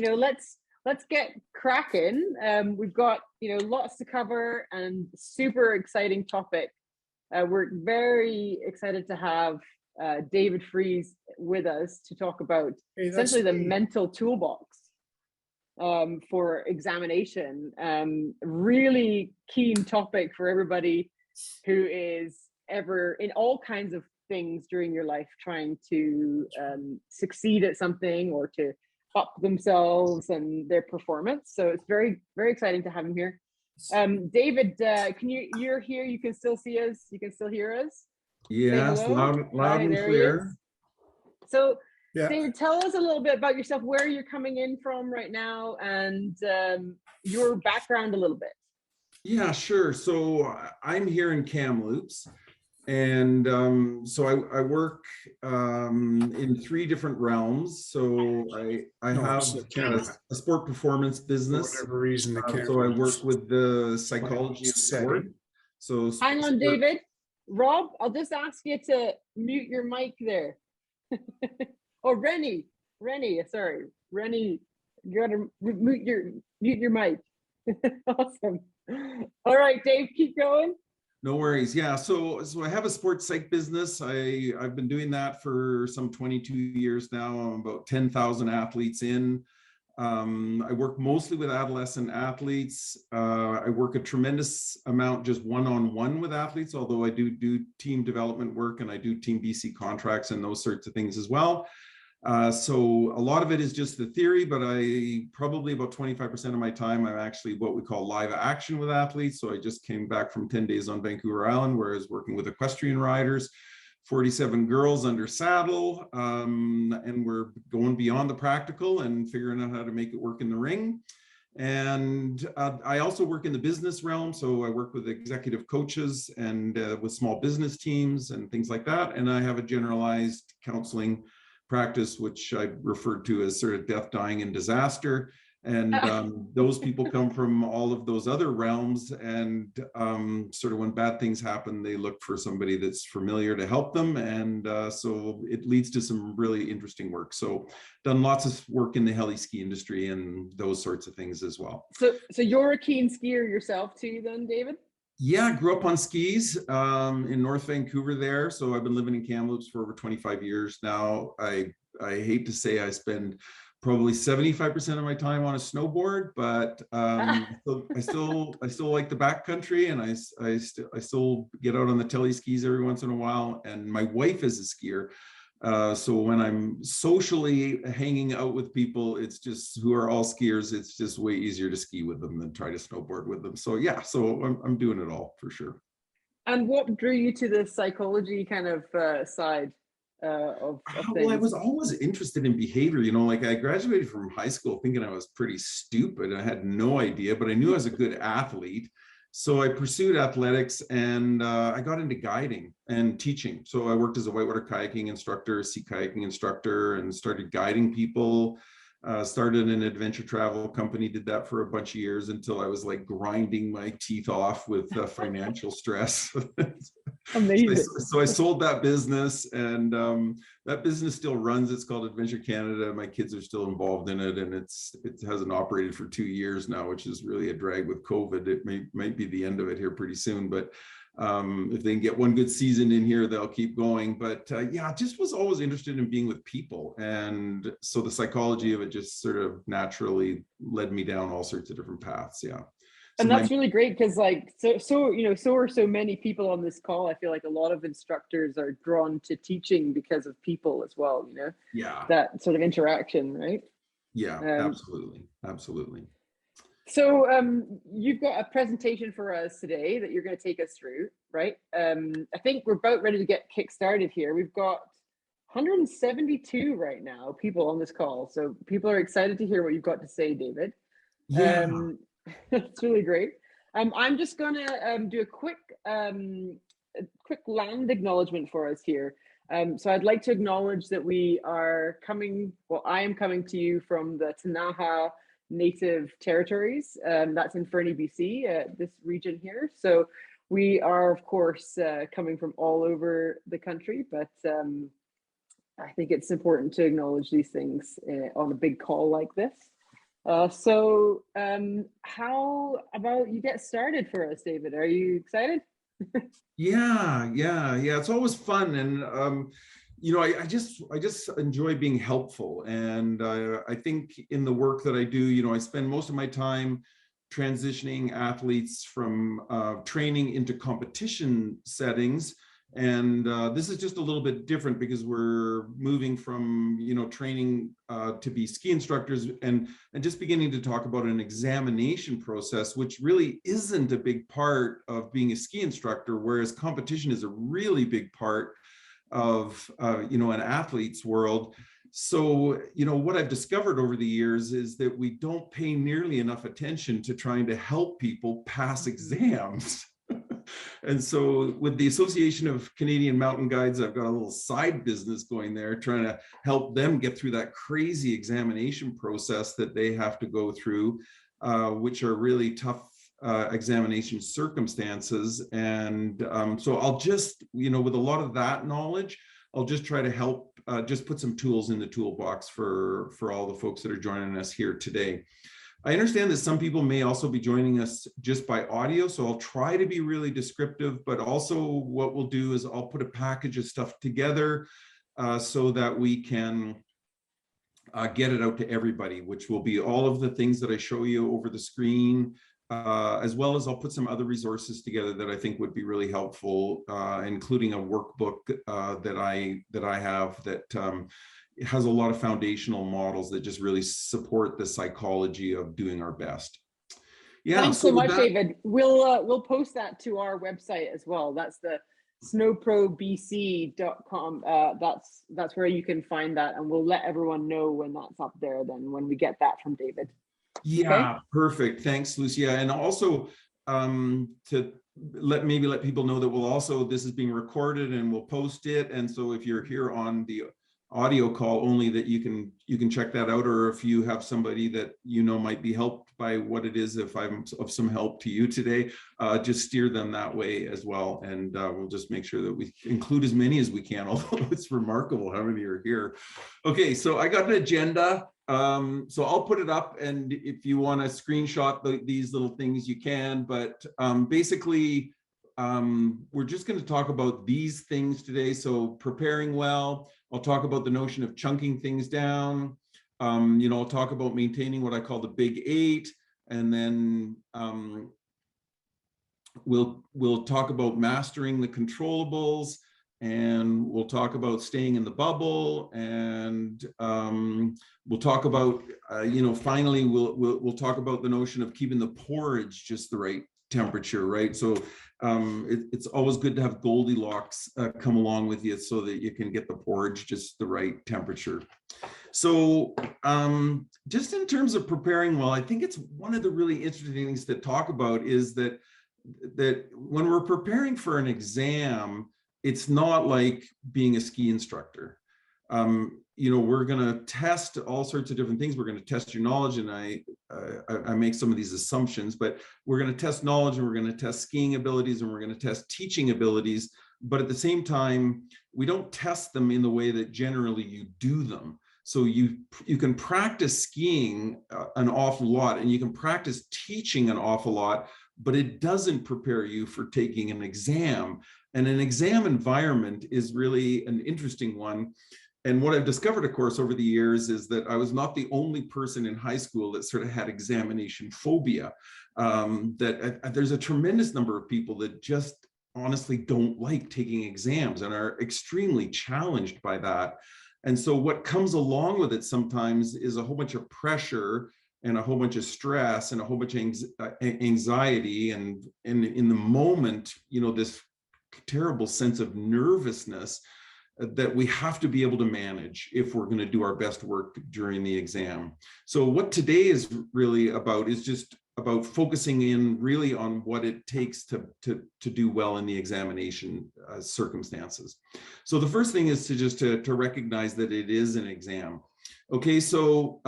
let's get cracking. We've got lots to cover and super exciting topic. We're very excited to have David Fries with us to talk about essentially the mental toolbox for examination. Really keen topic for everybody who is ever in all kinds of things during your life trying to succeed at something or to up themselves and their performance. So it's very, very exciting to have him here. David, you're here, you can still see us, you can still hear us? Yes, loud and clear. So yeah. David, tell us a little bit about yourself, where you're coming in from right now, and your background a little bit. Yeah, sure. So I'm here in Kamloops, and so I work in 3 different realms. So I have a sport performance business. For whatever reason, so I work with the psychology of sport. So hang on, David. Rob, I'll just ask you to mute your mic there. Oh, Rennie, sorry, Rennie, you gotta mute your mic. Awesome. All right, Dave, keep going. No worries. Yeah, so I have a sports psych business. I've been doing that for some 22 years now. I'm about 10,000 athletes in. I work mostly with adolescent athletes. I work a tremendous amount just one-on-one with athletes, although I do team development work, and I do Team BC contracts and those sorts of things as well. So a lot of it is just the theory, but I probably about 25% of my time, I'm actually what we call live action with athletes. So I just came back from 10 days on Vancouver Island, where I was working with equestrian riders, 47 girls under saddle, and we're going beyond the practical and figuring out how to make it work in the ring. And I also work in the business realm. So I work with executive coaches and with small business teams and things like that. And I have a generalized counseling practice, which I referred to as sort of death, dying, and disaster. And those people come from all of those other realms, and sort of when bad things happen, they look for somebody that's familiar to help them. And so it leads to some really interesting work. So done lots of work in the heli ski industry and those sorts of things as well. So you're a keen skier yourself too then, David? Yeah, I grew up on skis in North Vancouver there. So I've been living in Kamloops for over 25 years now. I hate to say I spend probably 75% of my time on a snowboard, but so I still like the backcountry, and I still get out on the tele skis every once in a while. And my wife is a skier. So when I'm socially hanging out with people, it's just who are all skiers, it's just way easier to ski with them than try to snowboard with them. So yeah, so I'm doing it all for sure. And what drew you to the psychology kind of side of things? Well, I was always interested in behavior. Like I graduated from high school thinking I was pretty stupid. I had no idea, but I knew I was a good athlete. So I pursued athletics, and I got into guiding and teaching. So I worked as a whitewater kayaking instructor, sea kayaking instructor, and started guiding people. Started an adventure travel company, did that for a bunch of years until I was like grinding my teeth off with financial stress. Amazing. So I sold that business, and that business still runs. It's called Adventure Canada. My kids are still involved in it, and it hasn't operated for 2 years now, which is really a drag with COVID. It might be the end of it here pretty soon, but if they can get one good season in here, they'll keep going. But yeah, just was always interested in being with people, and so the psychology of it just sort of naturally led me down all sorts of different paths. Yeah. And that's really great, because like so are so many people on this call. I feel like a lot of instructors are drawn to teaching because of people as well, Yeah, that sort of interaction, right? Yeah, absolutely. So you've got a presentation for us today that you're going to take us through, right? I think we're about ready to get kick-started here. We've got 172 right now people on this call, so people are excited to hear what you've got to say, David. Yeah. It's really great. I'm just gonna do a quick land acknowledgement for us here. So I'd like to acknowledge that I am coming to you from the Tanaha Native Territories. That's in Fernie, BC, this region here. So we are, of course, coming from all over the country, but I think it's important to acknowledge these things on a big call like this. How about you get started for us, David? Are you excited? Yeah. It's always fun, and I just enjoy being helpful, and I think in the work that I do, I spend most of my time transitioning athletes from training into competition settings. And this is just a little bit different because we're moving from, training to be ski instructors and just beginning to talk about an examination process, which really isn't a big part of being a ski instructor, whereas competition is a really big part of, an athlete's world. So, what I've discovered over the years is that we don't pay nearly enough attention to trying to help people pass exams. And so with the Association of Canadian Mountain Guides, I've got a little side business going there, trying to help them get through that crazy examination process that they have to go through, which are really tough examination circumstances. And so I'll just, with a lot of that knowledge, I'll just try to help just put some tools in the toolbox for all the folks that are joining us here today. I understand that some people may also be joining us just by audio, so I'll try to be really descriptive, but also what we'll do is I'll put a package of stuff together so that we can get it out to everybody, which will be all of the things that I show you over the screen, as well as I'll put some other resources together that I think would be really helpful, including a workbook that I have that it has a lot of foundational models that just really support the psychology of doing our best. Yeah. Thanks so much, David. We'll post that to our website as well. That's the snowprobc.com. That's where you can find that, and we'll let everyone know when that's up there. Then when we get that from David. Yeah, okay? Perfect. Thanks, Lucia. And also to let people know that this is being recorded and we'll post it. And so if you're here on the audio call only, that you can check that out, or if you have somebody that might be helped by what it is, if I'm of some help to you today, just steer them that way as well, and we'll just make sure that we include as many as we can, although it's remarkable how many are here. Okay, so I got an agenda, so I'll put it up, and if you want to screenshot these little things you can, but basically we're just going to talk about these things today. So preparing well, I'll talk about the notion of chunking things down. I'll talk about maintaining what I call the big 8, and then we'll talk about mastering the controllables, and we'll talk about staying in the bubble, and we'll talk about finally we'll talk about the notion of keeping the porridge just the right temperature, right? So it's always good to have Goldilocks come along with you so that you can get the porridge just the right temperature. So just in terms of preparing well, I think it's one of the really interesting things to talk about is that when we're preparing for an exam, it's not like being a ski instructor. We're going to test all sorts of different things. We're going to test your knowledge, and I make some of these assumptions, but we're going to test knowledge, and we're going to test skiing abilities, and we're going to test teaching abilities. But at the same time, we don't test them in the way that generally you do them. So you can practice skiing an awful lot, and you can practice teaching an awful lot, but it doesn't prepare you for taking an exam. And an exam environment is really an interesting one. And what I've discovered, of course, over the years is that I was not the only person in high school that sort of had examination phobia. There's a tremendous number of people that just honestly don't like taking exams and are extremely challenged by that. And so what comes along with it sometimes is a whole bunch of pressure and a whole bunch of stress and a whole bunch of anxiety. And in the moment, this terrible sense of nervousness that we have to be able to manage if we're going to do our best work during the exam. So what today is really about is just about focusing in really on what it takes to do well in the examination circumstances. So the first thing is to recognize that it is an exam. Okay, so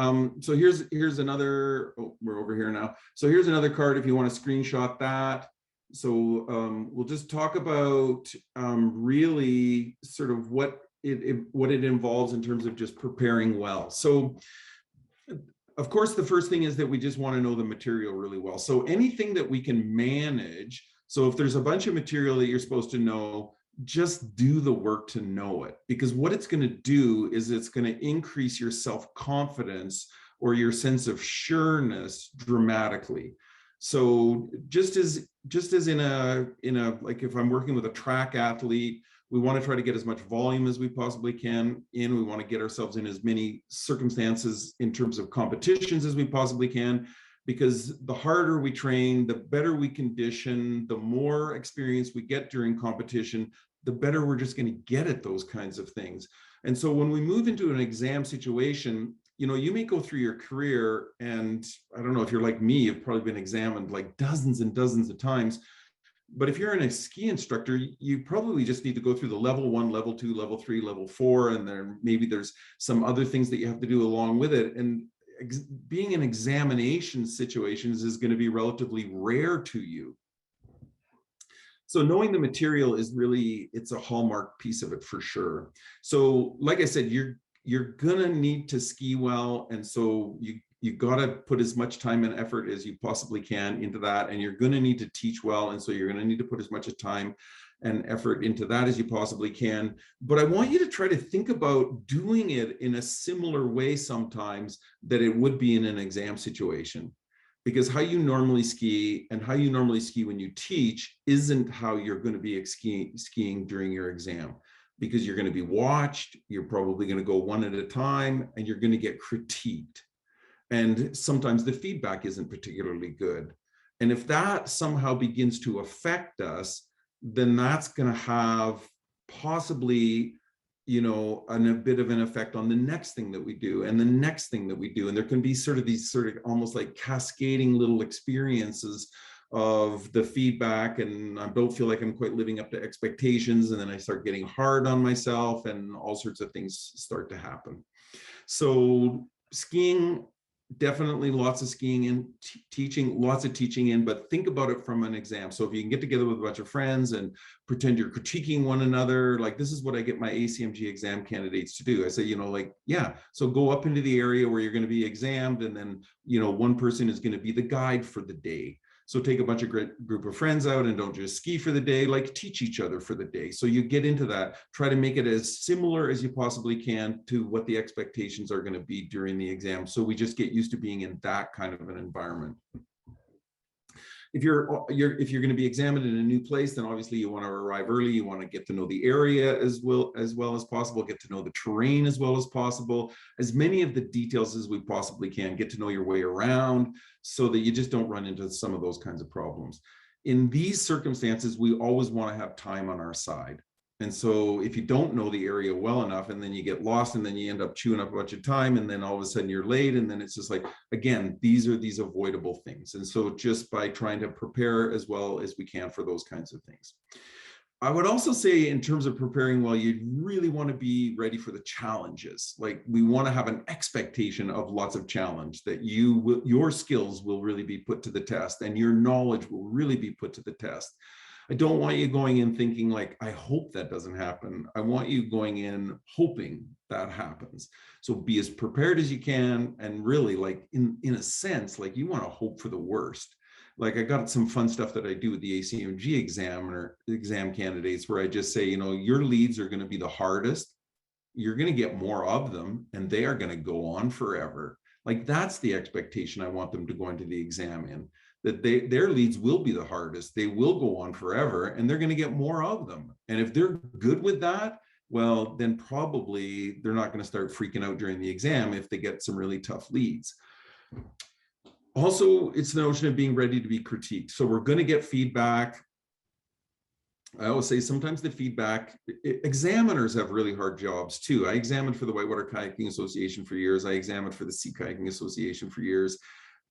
here's another, we're over here now. So here's another card if you want to screenshot that. So we'll just talk about really sort of what it involves in terms of just preparing well. So of course, the first thing is that we just want to know the material really well. So anything that we can manage. So if there's a bunch of material that you're supposed to know, just do the work to know it, because what it's going to do is it's going to increase your self-confidence or your sense of sureness dramatically. So just as in a like if I'm working with a track athlete, we want to try to get as much volume as we possibly can in. We want to get ourselves in as many circumstances in terms of competitions as we possibly can, because the harder we train, the better we condition, the more experience we get during competition, the better we're just going to get at those kinds of things. And so when we move into an exam situation, you may go through your career, and I don't know if you're like me, you've probably been examined like dozens and dozens of times. But if you're a ski instructor, you probably just need to go through the level 1, level 2, level 3, level 4, and then maybe there's some other things that you have to do along with it. And being in examination situations is going to be relatively rare to you. So knowing the material is really, it's a hallmark piece of it for sure. So like I said, you're gonna need to ski well, and so you got to put as much time and effort as you possibly can into that, and you're going to need to teach well, and so you're going to need to put as much time and effort into that as you possibly can. But I want you to try to think about doing it in a similar way sometimes that it would be in an exam situation, because how you normally ski and how you normally ski when you teach isn't how you're going to be skiing during your exam, because you're going to be watched, you're probably going to go one at a time, and you're going to get critiqued. And sometimes the feedback isn't particularly good. And if that somehow begins to affect us, then that's going to have possibly, a bit of an effect on the next thing that we do and the next thing that we do. And there can be these almost like cascading little experiences of the feedback, and I don't feel like I'm quite living up to expectations. And then I start getting hard on myself, and all sorts of things start to happen. So skiing, definitely lots of skiing and teaching, lots of teaching in, but think about it from an exam. So if you can get together with a bunch of friends and pretend you're critiquing one another, like this is what I get my ACMG exam candidates to do. I say, yeah, so go up into the area where you're going to be examined, and then, one person is going to be the guide for the day. So take a bunch of group of friends out, and don't just ski for the day, like teach each other for the day. So you get into that, try to make it as similar as you possibly can to what the expectations are going to be during the exam. So we just get used to being in that kind of an environment. If you're going to be examined in a new place, then obviously you want to arrive early. You want to get to know the area as well as possible, get to know the terrain as well as possible, as many of the details as we possibly can, get to know your way around so that you just don't run into some of those kinds of problems. In these circumstances, we always want to have time on our side. And so if you don't know the area well enough, and then you get lost, and then you end up chewing up a bunch of time, and then all of a sudden you're late, and then it's just like, again, these are these avoidable things. And so just by trying to prepare as well as we can for those kinds of things. I would also say, in terms of preparing well, you really want to be ready for the challenges. Like, we want to have an expectation of lots of challenge, that your skills will really be put to the test, and your knowledge will really be put to the test. I don't want you going in thinking like, I hope that doesn't happen. I want you going in hoping that happens. So be as prepared as you can, and really, like, in a sense, like, you want to hope for the worst. Like, I got some fun stuff that I do with the ACMG exam candidates, where I just say, your leads are going to be the hardest. You're going to get more of them, and they are going to go on forever. Like, that's the expectation I want them to go into the exam in. That their leads will be the hardest, they will go on forever, and they're going to get more of them. And if they're good with that, well, then probably they're not going to start freaking out during the exam if they get some really tough leads. Also, it's the notion of being ready to be critiqued. So we're going to get feedback. I always say sometimes the feedback, examiners have really hard jobs too. I examined for the Whitewater Kayaking Association for years. I examined for the Sea Kayaking Association for years.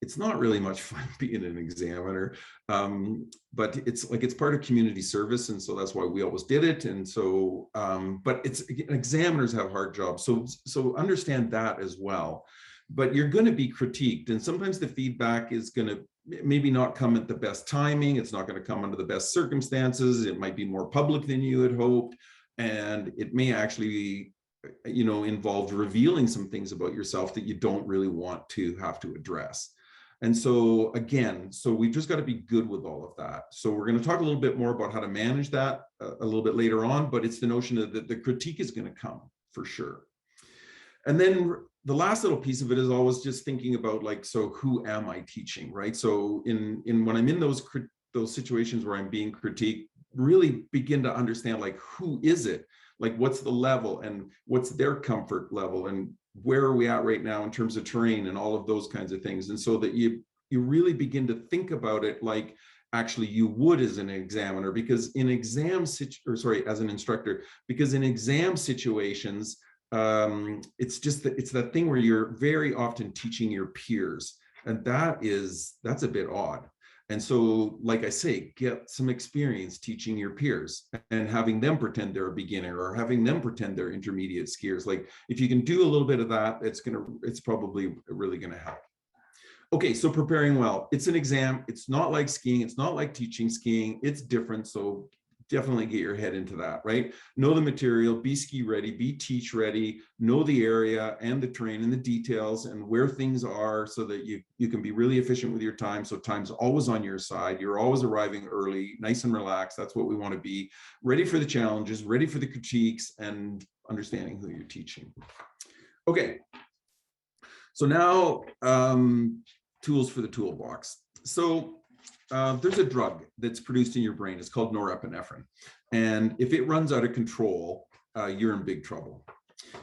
It's not really much fun being an examiner, but it's part of community service, and so that's why we always did it. And so, but examiners have hard jobs, so understand that as well. But you're going to be critiqued, and sometimes the feedback is going to maybe not come at the best timing. It's not going to come under the best circumstances. It might be more public than you had hoped, and it may actually involved revealing some things about yourself that you don't really want to have to address. And so again, we've just got to be good with all of that. So we're going to talk a little bit more about how to manage that a little bit later on, but it's the notion that the critique is going to come for sure. And then the last little piece of it is always just thinking about, like, so who am I teaching, right? So in when I'm in those situations where I'm being critiqued, really begin to understand, like, who is it? Like, what's the level and what's their comfort level and where are we at right now in terms of terrain and all of those kinds of things. And so that you really begin to think about it like actually you would as an examiner, because in as an instructor, because in exam situations, it's that thing where you're very often teaching your peers, and that's a bit odd. And so, like I say, get some experience teaching your peers and having them pretend they're a beginner or having them pretend they're intermediate skiers. Like, if you can do a little bit of that, it's probably really gonna help. Okay, so preparing well. It's an exam. It's not like skiing. It's not like teaching skiing. It's different. So definitely get your head into that, right? Know the material, be ski ready, be teach ready, know the area and the terrain and the details and where things are so that you can be really efficient with your time. So time's always on your side. You're always arriving early, nice and relaxed. That's what we want to be. Ready for the challenges, ready for the critiques, and understanding who you're teaching. Okay. So now, tools for the toolbox. So there's a drug that's produced in your brain. It's called norepinephrine. And if it runs out of control, you're in big trouble.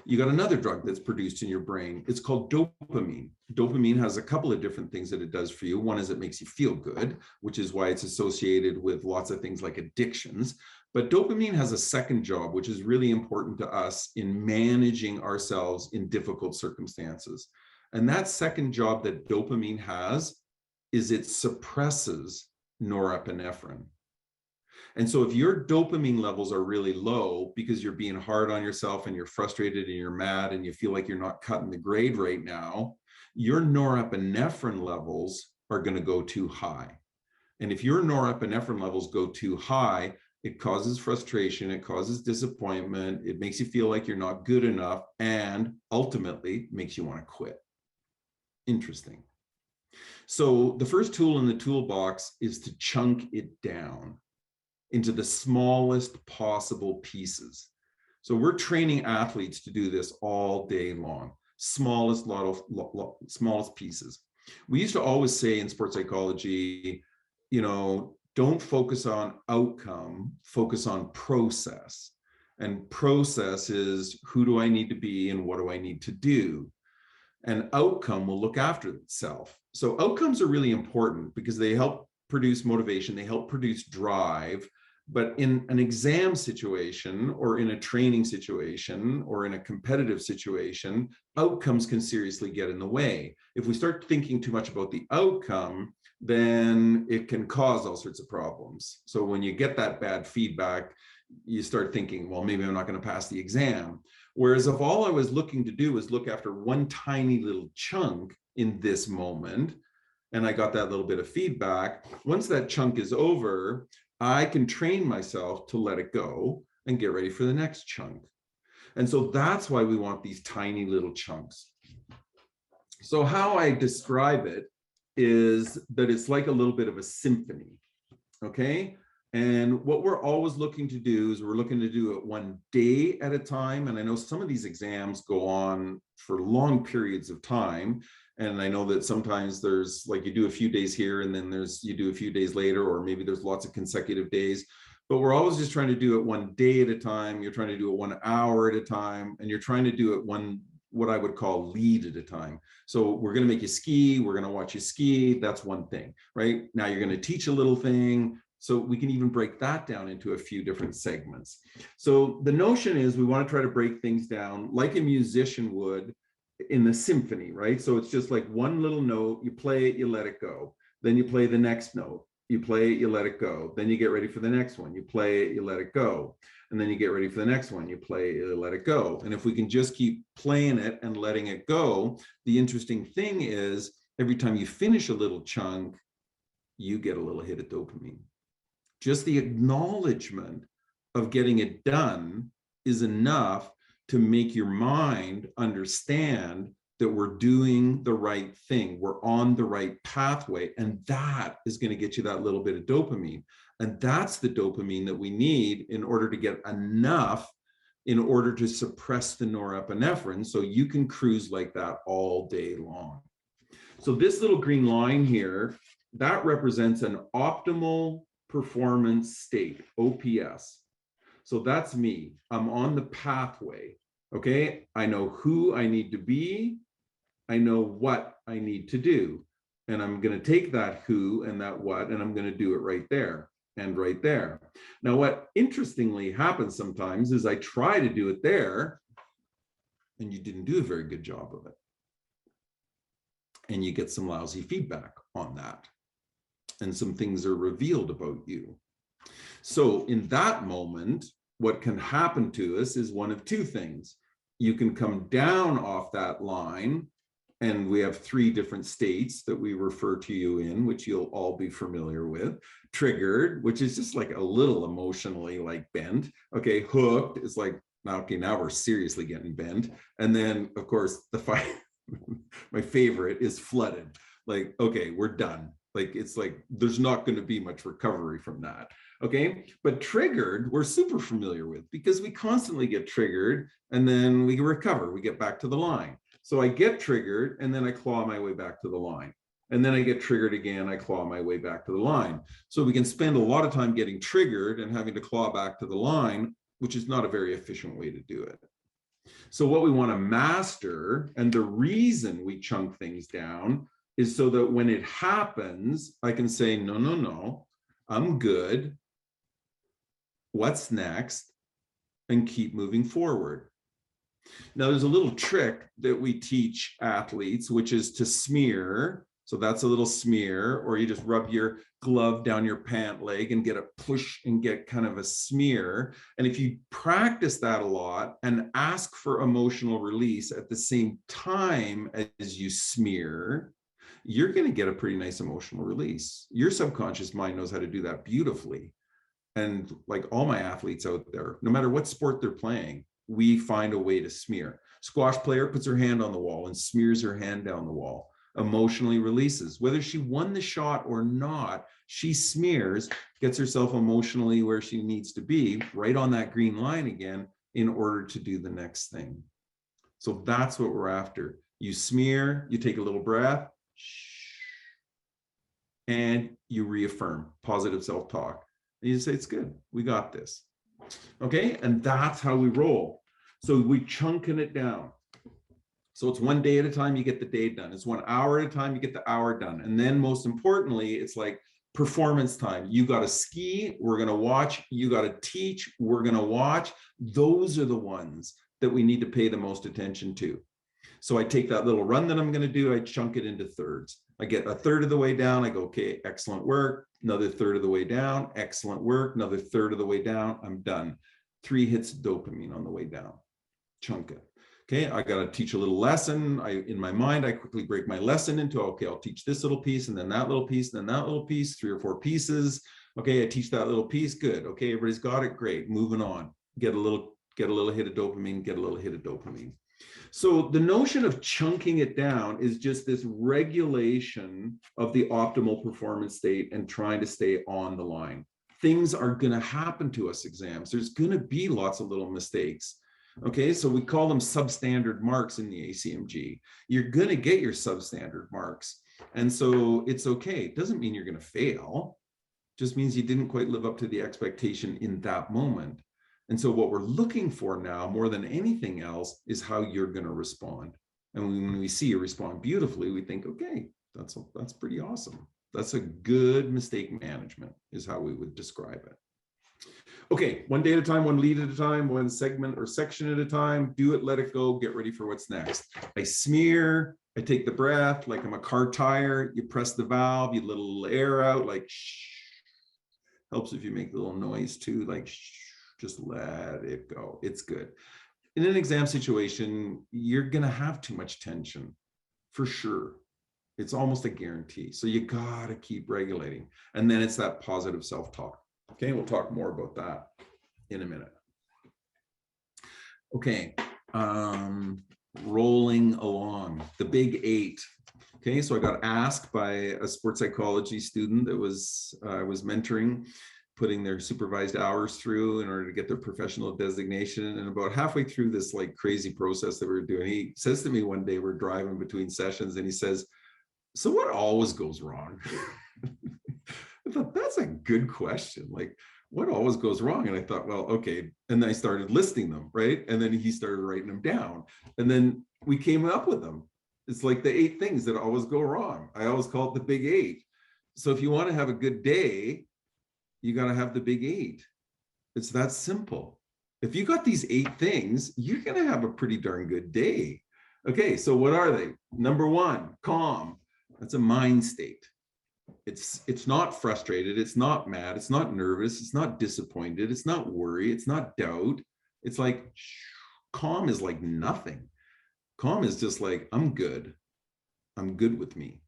You got another drug that's produced in your brain. It's called dopamine. Dopamine has a couple of different things that it does for you. One is it makes you feel good, which is why it's associated with lots of things like addictions. But dopamine has a second job, which is really important to us in managing ourselves in difficult circumstances. And that second job that dopamine has is it suppresses norepinephrine. And so if your dopamine levels are really low because you're being hard on yourself and you're frustrated and you're mad and you feel like you're not cutting the grade right now, your norepinephrine levels are going to go too high. And if your norepinephrine levels go too high, it causes frustration, it causes disappointment, it makes you feel like you're not good enough, and ultimately makes you want to quit. Interesting. So the first tool in the toolbox is to chunk it down into the smallest possible pieces. So we're training athletes to do this all day long, smallest pieces. We used to always say in sports psychology, don't focus on outcome, focus on process. And process is, who do I need to be and what do I need to do? And outcome will look after itself. So outcomes are really important because they help produce motivation, they help produce drive. But in an exam situation or in a training situation or in a competitive situation, outcomes can seriously get in the way. If we start thinking too much about the outcome, then it can cause all sorts of problems. So when you get that bad feedback, you start thinking, well, maybe I'm not going to pass the exam. Whereas if all I was looking to do was look after one tiny little chunk in this moment, and I got that little bit of feedback, once that chunk is over, I can train myself to let it go and get ready for the next chunk. And so that's why we want these tiny little chunks. So how I describe it is that it's like a little bit of a symphony, okay? And what we're always looking to do is we're looking to do it one day at a time. And I know some of these exams go on for long periods of time. And I know that sometimes there's like you do a few days here and then you do a few days later, or maybe there's lots of consecutive days. But we're always just trying to do it one day at a time. You're trying to do it 1 hour at a time. And you're trying to do it what I would call lead at a time. So we're going to make you ski. We're going to watch you ski. That's one thing, right? Now you're going to teach a little thing. So we can even break that down into a few different segments. So the notion is we want to try to break things down like a musician would in the symphony, right? So it's just like one little note, you play it, you let it go. Then you play the next note, you play it, you let it go. Then you get ready for the next one, you play it, you let it go. And then you get ready for the next one, you play it, you let it go. And if we can just keep playing it and letting it go, the interesting thing is every time you finish a little chunk, you get a little hit of dopamine. Just the acknowledgement of getting it done is enough to make your mind understand that we're doing the right thing. We're on the right pathway. And that is going to get you that little bit of dopamine. And that's the dopamine that we need in order to get enough in order to suppress the norepinephrine so you can cruise like that all day long. So this little green line here, that represents an optimal performance state, OPS. So that's me. I'm on the pathway. Okay. I know who I need to be. I know what I need to do. And I'm going to take that who and that what, and I'm going to do it right there and right there. Now, what interestingly happens sometimes is I try to do it there, and you didn't do a very good job of it. And you get some lousy feedback on that. And some things are revealed about you. So in that moment, what can happen to us is one of two things. You can come down off that line, and we have 3 different states that we refer to you in, which you'll all be familiar with. Triggered, which is just like a little emotionally like bent. Okay, hooked is like, okay, now we're seriously getting bent. And then, of course, my favorite is flooded. Like, okay, we're done. Like, it's like, there's not going to be much recovery from that. Okay. But triggered, we're super familiar with because we constantly get triggered and then we recover, we get back to the line. So I get triggered and then I claw my way back to the line. And then I get triggered again, I claw my way back to the line. So we can spend a lot of time getting triggered and having to claw back to the line, which is not a very efficient way to do it. So what we want to master, and the reason we chunk things down, is so that when it happens, I can say, no, no, no, I'm good. What's next? And keep moving forward. Now, there's a little trick that we teach athletes, which is to smear. So that's a little smear, or you just rub your glove down your pant leg and get a push and get kind of a smear. And if you practice that a lot and ask for emotional release at the same time as you smear, you're going to get a pretty nice emotional release. Your subconscious mind knows how to do that beautifully. And like all my athletes out there, no matter what sport they're playing, we find a way to smear. Squash player puts her hand on the wall and smears her hand down the wall, emotionally releases. Whether she won the shot or not, she smears, gets herself emotionally where she needs to be, right on that green line again, in order to do the next thing. So that's what we're after. You smear, you take a little breath, and you reaffirm positive self-talk. And you say, it's good, we got this. Okay, and that's how we roll. So we chunking it down. So it's 1 day at a time, you get the day done. It's 1 hour at a time, you get the hour done. And then most importantly, it's like performance time. You got to ski, we're going to watch. You got to teach, we're going to watch. Those are the ones that we need to pay the most attention to. So I take that little run that I'm going to do, I chunk it into thirds. I get a third of the way down, I go, okay, excellent work. Another third of the way down, excellent work. Another third of the way down, I'm done. 3 hits of dopamine on the way down. Chunk it. Okay, I got to teach a little lesson. In my mind, I quickly break my lesson into, okay, I'll teach this little piece and then that little piece, and then that little piece, 3 or 4 pieces. Okay, I teach that little piece, good. Okay, everybody's got it, great. Moving on. Get a little hit of dopamine, get a little hit of dopamine. So the notion of chunking it down is just this regulation of the optimal performance state and trying to stay on the line. Things are going to happen to us exams. There's going to be lots of little mistakes. Okay, so we call them substandard marks in the ACMG. You're going to get your substandard marks. And so it's okay. It doesn't mean you're going to fail. It just means you didn't quite live up to the expectation in that moment. And so what we're looking for now, more than anything else, is how you're going to respond. And when we see you respond beautifully, we think, okay, that's pretty awesome. That's a good mistake management, is how we would describe it. Okay, 1 day at a time, 1 lead at a time, 1 segment or section at a time. Do it, let it go, get ready for what's next. I smear, I take the breath like I'm a car tire. You press the valve, you let a little air out, like shh. Helps if you make a little noise too, like shh. Just let it go. It's good. In an exam situation, you're going to have too much tension for sure. It's almost a guarantee. So you got to keep regulating. And then it's that positive self-talk. Okay, we'll talk more about that in a minute. Okay, rolling along, the big 8. Okay, so I got asked by a sports psychology student that I was mentoring, putting their supervised hours through in order to get their professional designation. And about halfway through this like crazy process that we were doing, he says to me one day, we're driving between sessions, and he says, "So what always goes wrong?" I thought, that's a good question. Like, what always goes wrong? And I thought, well, okay. And then I started listing them, right? And then he started writing them down. And then we came up with them. It's like the 8 things that always go wrong. I always call it the big 8. So if you want to have a good day, you got to have the big 8. It's that simple. If you got these 8 things, you're going to have a pretty darn good day. Okay, so what are they? Number 1, calm. That's a mind state. It's not frustrated, it's not mad, it's not nervous, it's not disappointed, it's not worry, it's not doubt. It's like calm is like nothing. Calm is just like, I'm good with me.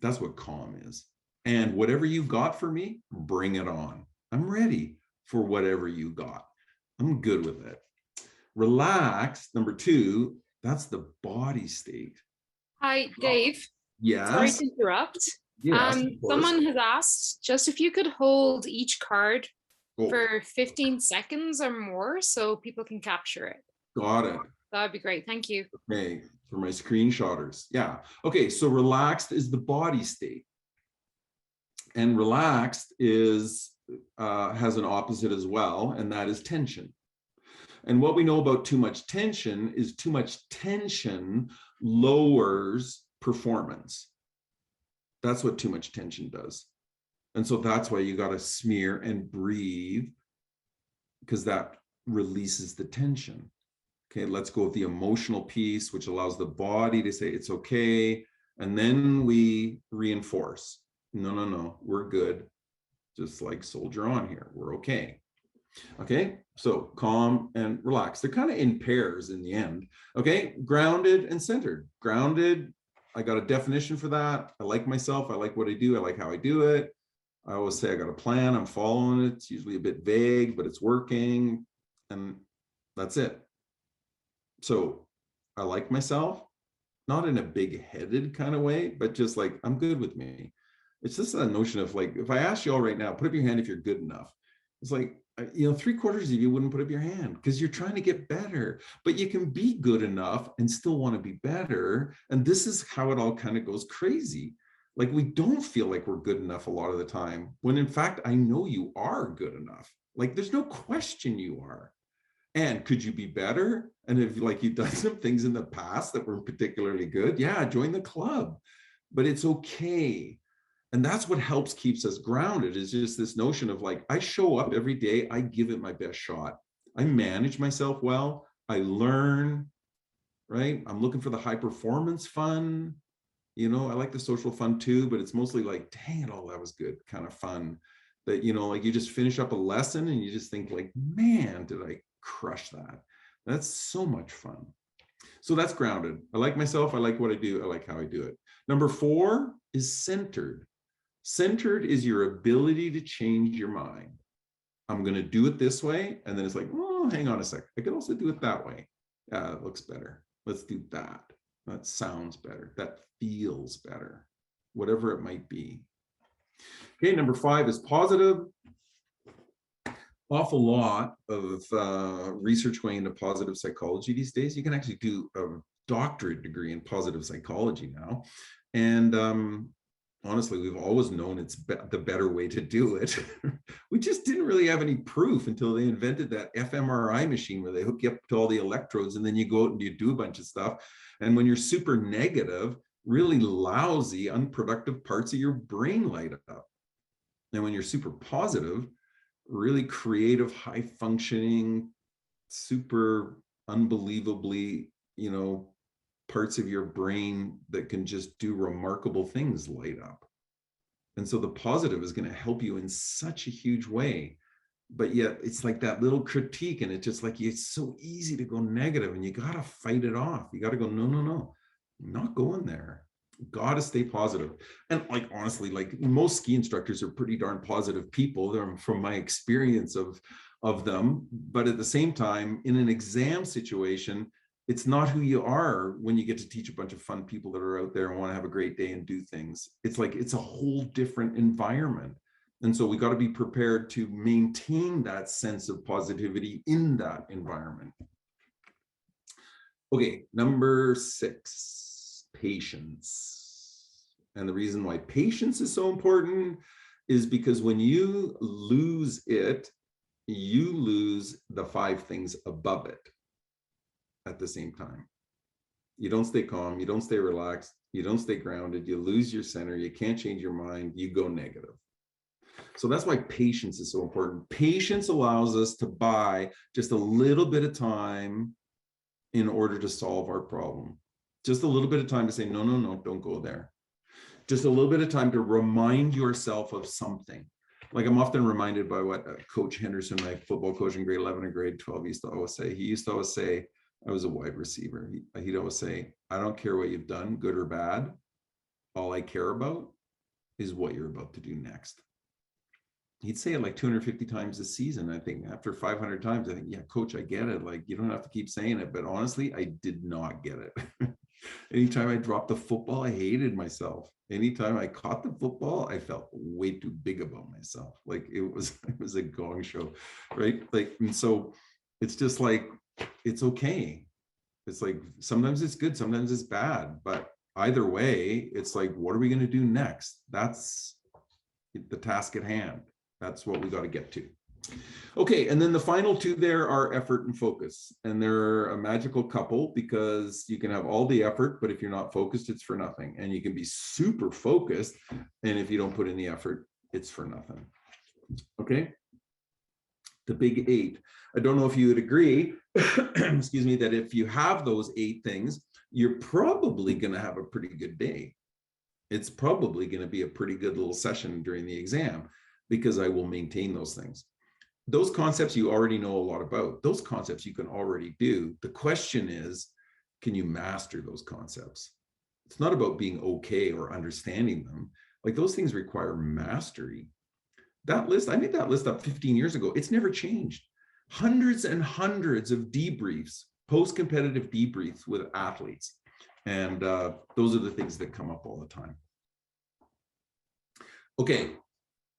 That's what calm is. And whatever you got for me, bring it on. I'm ready for whatever you got. I'm good with it. Relaxed, number 2, that's the body state. Hi, Dave. Yes. Sorry to interrupt. Yes, someone has asked just if you could hold each card oh, for 15 seconds or more so people can capture it. got it. That would be great. Thank you. Okay, for my screenshotters. Yeah. Okay, so relaxed is the body state. And relaxed is has an opposite as well, and that is tension. And what we know about too much tension is too much tension lowers performance. That's what too much tension does. And so that's why you got to smear and breathe, because that releases the tension. Okay, let's go with the emotional piece, which allows the body to say it's okay. And then we reinforce. No, we're good. Just like soldier on here. We're okay. Okay, so calm and relaxed. They're kind of in pairs in the end. Okay, grounded and centered. Grounded, I got a definition for that. I like myself. I like what I do. I like how I do it. I always say I got a plan. I'm following it. It's usually a bit vague, but it's working. And that's it. So I like myself, not in a big-headed kind of way, but just like, I'm good with me. It's just a notion of like, if I ask you all right now, put up your hand if you're good enough. It's like, 3/4 of you wouldn't put up your hand because you're trying to get better, but you can be good enough and still want to be better. And this is how it all kind of goes crazy. Like, we don't feel like we're good enough a lot of the time, when in fact, I know you are good enough. Like, there's no question you are. And could you be better? And if like you've done some things in the past that weren't particularly good, yeah, join the club. But it's okay. And that's what helps keeps us grounded, is just this notion of like, I show up every day, I give it my best shot. I manage myself well, I learn, right? I'm looking for the high performance fun. I like the social fun too, but it's mostly like, dang it all, that was good kind of fun. That, like you just finish up a lesson and you just think like, man, did I crush that. That's so much fun. So that's grounded. I like myself. I like what I do. I like how I do it. Number 4 is centered. Centered is your ability to change your mind. I'm going to do it this way. And then it's like, oh, hang on a sec. I could also do it that way. Yeah, that looks better. Let's do that. That sounds better. That feels better. Whatever it might be. Okay, number 5 is positive. Awful lot of research going into positive psychology these days. You can actually do a doctorate degree in positive psychology now. And honestly, we've always known it's the better way to do it. We just didn't really have any proof until they invented that fMRI machine where they hook you up to all the electrodes and then you go out and you do a bunch of stuff. And when you're super negative, really lousy, unproductive parts of your brain light up. And when you're super positive, really creative, high functioning, super unbelievably, parts of your brain that can just do remarkable things light up. And so the positive is going to help you in such a huge way. But yet it's like that little critique, and it's just like, it's so easy to go negative and you got to fight it off. You got to go, no, I'm not going there. Got to stay positive. And like, honestly, like most ski instructors are pretty darn positive people. They're from my experience of them. But at the same time, in an exam situation, It's not who you are when you get to teach a bunch of fun people that are out there and want to have a great day and do things. It's like, it's a whole different environment. And so we got to be prepared to maintain that sense of positivity in that environment. Okay, number 6, patience. And the reason why patience is so important is because when you lose it, you lose the 5 things above it at the same time. You don't stay calm, you don't stay relaxed, you don't stay grounded, you lose your center, you can't change your mind, you go negative. So that's why patience is so important. Patience allows us to buy just a little bit of time in order to solve our problem. Just a little bit of time to say, no, no, no, don't go there. Just a little bit of time to remind yourself of something. Like, I'm often reminded by what Coach Henderson, my football coach in grade 11 and grade 12, used to always say. He used to always say, I was a wide receiver. He'd always say, I don't care what you've done, good or bad. All I care about is what you're about to do next. He'd say it like 250 times a season. I think after 500 times, I think, yeah, coach, I get it. Like, you don't have to keep saying it. But honestly, I did not get it. Anytime I dropped the football, I hated myself. Anytime I caught the football, I felt way too big about myself. Like, it was a gong show, right? Like, and so it's just like, it's okay. It's like, sometimes it's good, sometimes it's bad, but either way, it's like, what are we going to do next? That's the task at hand. That's what we got to get to. Okay, and then the final 2 there are effort and focus. And they're a magical couple, because you can have all the effort, but if you're not focused, it's for nothing. And you can be super focused, and if you don't put in the effort, it's for nothing. Okay, the big 8. I don't know if you would agree, excuse me, that if you have those 8 things, you're probably going to have a pretty good day. It's probably going to be a pretty good little session during the exam, because I will maintain those things. Those concepts you already know a lot about. Those concepts you can already do. The question is, can you master those concepts? It's not about being okay or understanding them. Like, those things require mastery. That list, I made that list up 15 years ago. It's never changed. Hundreds and hundreds of debriefs, post-competitive debriefs with athletes. And those are the things that come up all the time. Okay,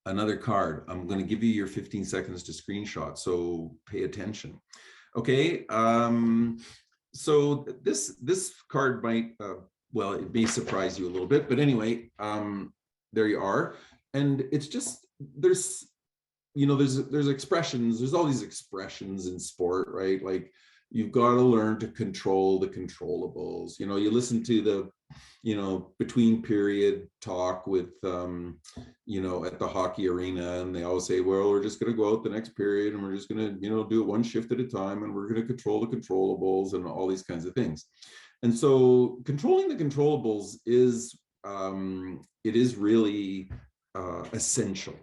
another card. I'm going to give you your 15 seconds to screenshot, so pay attention. Okay, so this card might, well, it may surprise you a little bit, but anyway, there you are. And it's just, there's expressions, there's all these expressions in sport, right? Like, you've got to learn to control the controllables. You listen to the, between period talk with, at the hockey arena, and they always say, well, we're just going to go out the next period, and we're just going to, do it one shift at a time, and we're going to control the controllables and all these kinds of things. And so controlling the controllables is, it is really essential,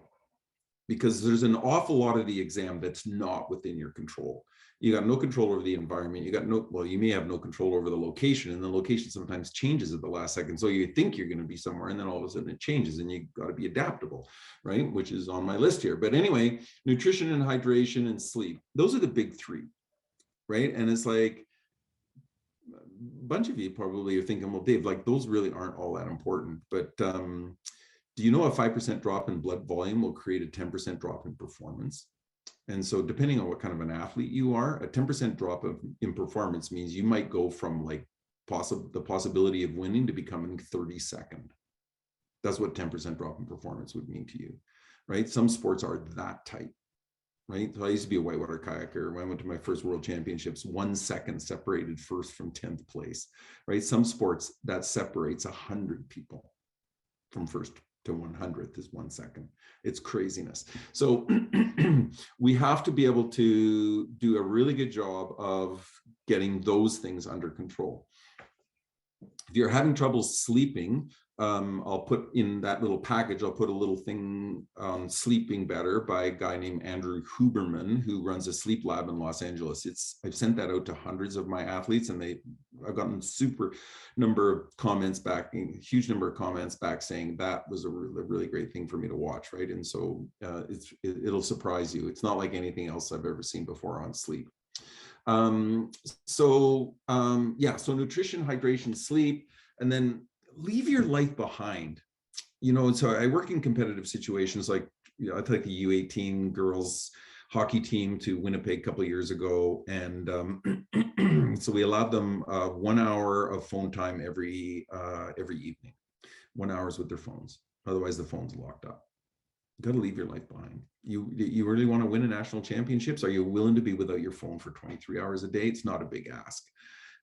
because there's an awful lot of the exam that's not within your control. You got no control over the environment. You may have no control over the location, and the location sometimes changes at the last second. So you think you're going to be somewhere, and then all of a sudden it changes, and you got to be adaptable, right? Which is on my list here. But anyway, nutrition and hydration and sleep. Those are the big 3, right? And it's like, a bunch of you probably are thinking, well, Dave, like, those really aren't all that important. But do you know a 5% drop in blood volume will create a 10% drop in performance? And so depending on what kind of an athlete you are, a 10% drop in performance means you might go from like the possibility of winning to becoming 32nd. That's what 10% drop in performance would mean to you, right? Some sports are that tight, right? So I used to be a whitewater kayaker. When I went to my first world championships, 1 second separated first from 10th place, right? Some sports that separates 100 people from first to 100th is 1 second. It's craziness. So we have to be able to do a really good job of getting those things under control. If you're having trouble sleeping, I'll put in that little package, I'll put a little thing on sleeping better by a guy named Andrew Huberman, who runs a sleep lab in Los Angeles. I've sent that out to hundreds of my athletes, and I've gotten super number of comments back, a huge number of comments back saying that was a really great thing for me to watch, right? And so it'll surprise you. It's not like anything else I've ever seen before on sleep. So nutrition, hydration, sleep, and then leave your life behind. And so I work in competitive situations, like, I took the U18 girls hockey team to Winnipeg a couple of years ago, and so we allowed them 1 hour of phone time every evening, 1 hour with their phones. Otherwise, the phone's locked up. You got to leave your life behind. You really want to win a national championships? Are you willing to be without your phone for 23 hours a day? It's not a big ask,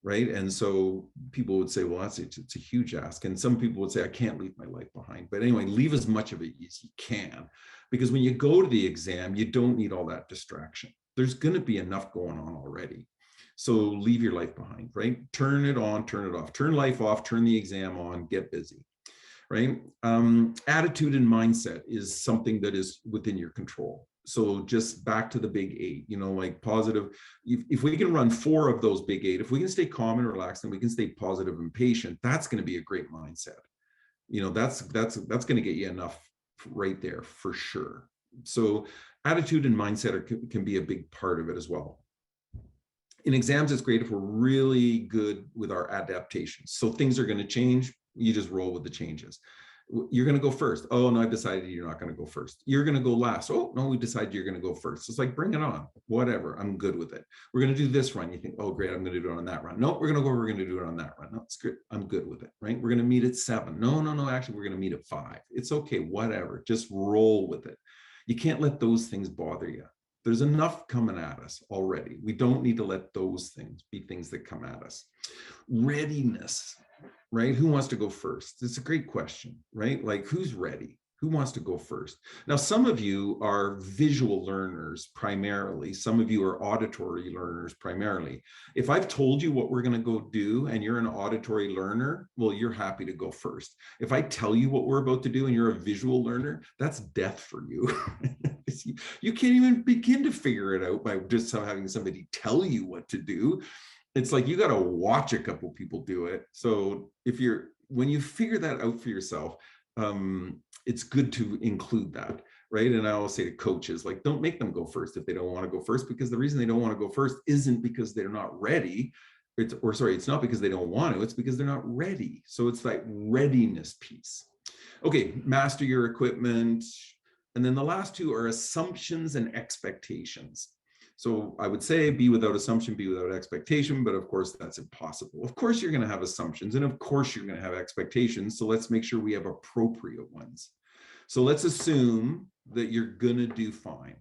right? And so people would say, well, it's a huge ask. And some people would say, I can't leave my life behind. But anyway, leave as much of it as you can, because when you go to the exam, you don't need all that distraction. There's going to be enough going on already. So leave your life behind, right? Turn it on, turn it off, turn life off, turn the exam on, get busy, right? Attitude and mindset is something that is within your control. So just back to the big 8, like positive. If we can run 4 of those big 8, if we can stay calm and relaxed, and we can stay positive and patient, that's going to be a great mindset. That's going to get you enough right there for sure. So attitude and mindset can be a big part of it as well. In exams, it's great if we're really good with our adaptations. So things are going to change. You just roll with the changes. You're going to go first. Oh, no, I've decided you're not going to go first. You're going to go last. Oh, no, we decided you're going to go first. It's like, bring it on. Whatever. I'm good with it. We're going to do this run. You think, oh, great, I'm going to do it on that run. No, we're going to do it on that run. No, it's good. I'm good with it, right? We're going to meet at 7. No, actually, we're going to meet at 5. It's okay. Whatever. Just roll with it. You can't let those things bother you. There's enough coming at us already. We don't need to let those things be things that come at us. Readiness. Right? Who wants to go first? It's a great question, right? Like, who's ready? Who wants to go first? Now, some of you are visual learners primarily. Some of you are auditory learners primarily. If I've told you what we're going to go do and you're an auditory learner, well, you're happy to go first. If I tell you what we're about to do and you're a visual learner, that's death for you. You can't even begin to figure it out by just having somebody tell you what to do. It's like you got to watch a couple people do it. So when you figure that out for yourself, it's good to include that, right? And I always say to coaches, like, don't make them go first if they don't want to go first, because the reason they don't want to go first isn't because they're not ready. It's not because they don't want to, it's because they're not ready. So it's that readiness piece. Okay, master your equipment. And then the last 2 are assumptions and expectations. So I would say be without assumption, be without expectation, but of course that's impossible. Of course you're going to have assumptions, and of course you're going to have expectations. So let's make sure we have appropriate ones. So let's assume that you're going to do fine.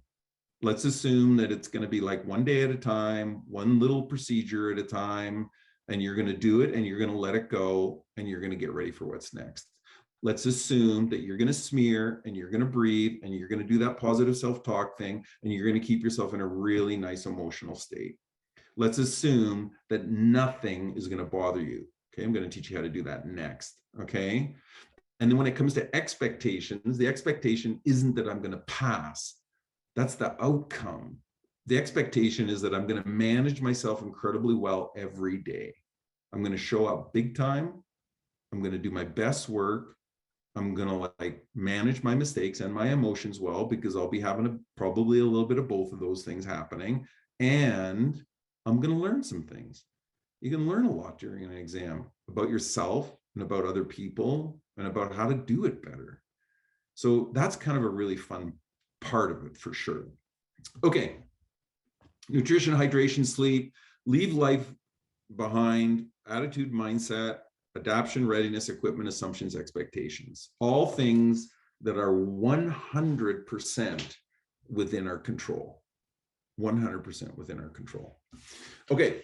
Let's assume that it's going to be like one day at a time, one little procedure at a time, and you're going to do it and you're going to let it go and you're going to get ready for what's next. Let's assume that you're going to smear and you're going to breathe and you're going to do that positive self-talk thing and you're going to keep yourself in a really nice emotional state. Let's assume that nothing is going to bother you. Okay, I'm going to teach you how to do that next. Okay. And then when it comes to expectations, the expectation isn't that I'm going to pass. That's the outcome. The expectation is that I'm going to manage myself incredibly well every day. I'm going to show up big time. I'm going to do my best work. I'm going to manage my mistakes and my emotions well, because I'll be having probably a little bit of both of those things happening. And I'm going to learn some things. You can learn a lot during an exam about yourself and about other people and about how to do it better. So that's kind of a really fun part of it for sure. Okay. Nutrition, hydration, sleep, leave life behind, attitude, mindset, adaptation, readiness, equipment, assumptions, expectations, all things that are 100% within our control. 100% within our control. Okay,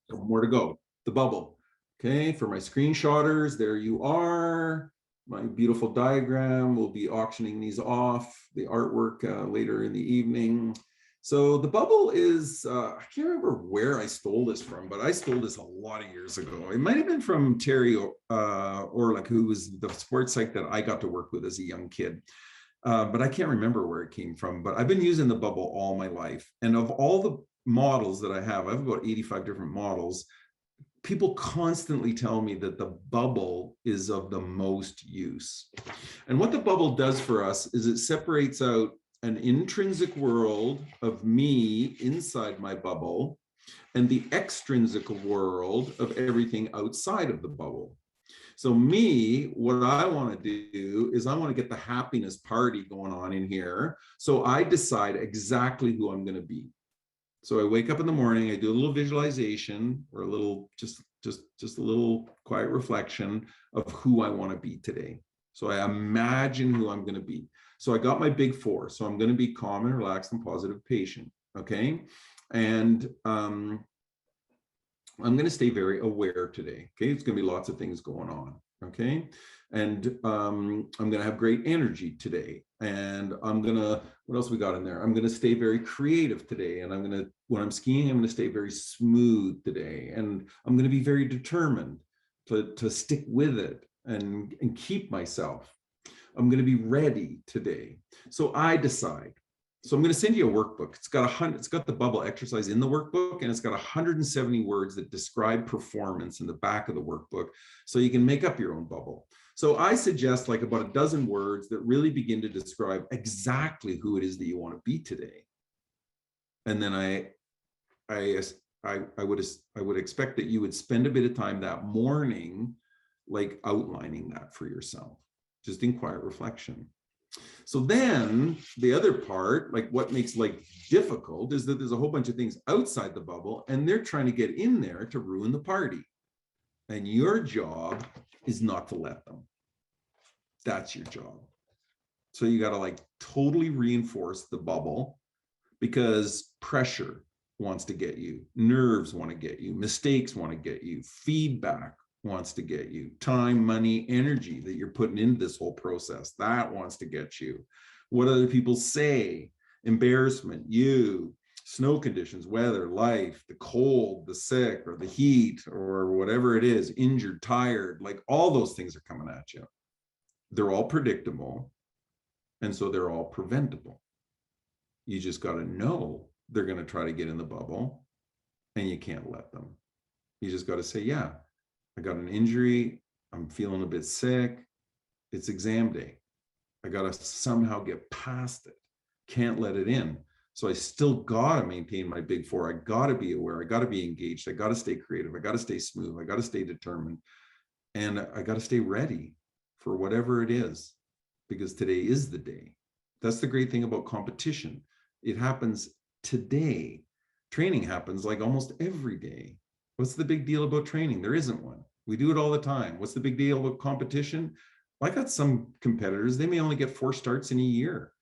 so more to go. The bubble. Okay, for my screenshotters, there you are. My beautiful diagram. We'll be auctioning these off, the artwork later in the evening. So the bubble is, I can't remember where I stole this from, but I stole this a lot of years ago. It might have been from Terry Orlick, who was the sports psych that I got to work with as a young kid. But I can't remember where it came from. But I've been using the bubble all my life. And of all the models that I have about 85 different models. People constantly tell me that the bubble is of the most use. And what the bubble does for us is it separates out an intrinsic world of me inside my bubble and the extrinsic world of everything outside of the bubble. So me, what I want to do is I want to get the happiness party going on in here. So I decide exactly who I'm going to be. So I wake up in the morning, I do a little visualization or a little, just a little quiet reflection of who I want to be today. So I imagine who I'm going to be. So I got my big four. So I'm going to be calm and relaxed and positive patient. Okay. And I'm going to stay very aware today. Okay. It's going to be lots of things going on. Okay. And I'm going to have great energy today. And I'm going to, what else we got in there? I'm going to stay very creative today. And I'm going to, when I'm skiing, I'm going to stay very smooth today. And I'm going to be very determined to stick with it and keep myself. I'm going to be ready today. So I decide. So I'm going to send you a workbook. It's got the bubble exercise in the workbook, and it's got 170 words that describe performance in the back of the workbook. So you can make up your own bubble. So I suggest like about a dozen words that really begin to describe exactly who it is that you want to be today. And then I would expect that you would spend a bit of time that morning, like outlining that for yourself, just in quiet reflection. So then the other part, like what makes life difficult, is that there's a whole bunch of things outside the bubble and they're trying to get in there to ruin the party. And your job is not to let them. That's your job. So you got to like totally reinforce the bubble, because pressure wants to get you, nerves want to get you, mistakes want to get you, feedback wants to get you, time, money, energy that you're putting into this whole process, that wants to get you. What other people say, embarrassment, you, snow conditions, weather, life, the cold, the sick, or the heat, or whatever it is, injured, tired, like all those things are coming at you. They're all predictable. And so they're all preventable. You just got to know they're going to try to get in the bubble and you can't let them. You just got to say, yeah, I got an injury. I'm feeling a bit sick. It's exam day. I got to somehow get past it. Can't let it in. So I still got to maintain my big four. I got to be aware. I got to be engaged. I got to stay creative. I got to stay smooth. I got to stay determined. And I got to stay ready for whatever it is, because today is the day. That's the great thing about competition. It happens today. Training happens like almost every day. What's the big deal about training? There isn't one. We do it all the time. What's the big deal about competition? I got some competitors, they may only get 4 starts in a year,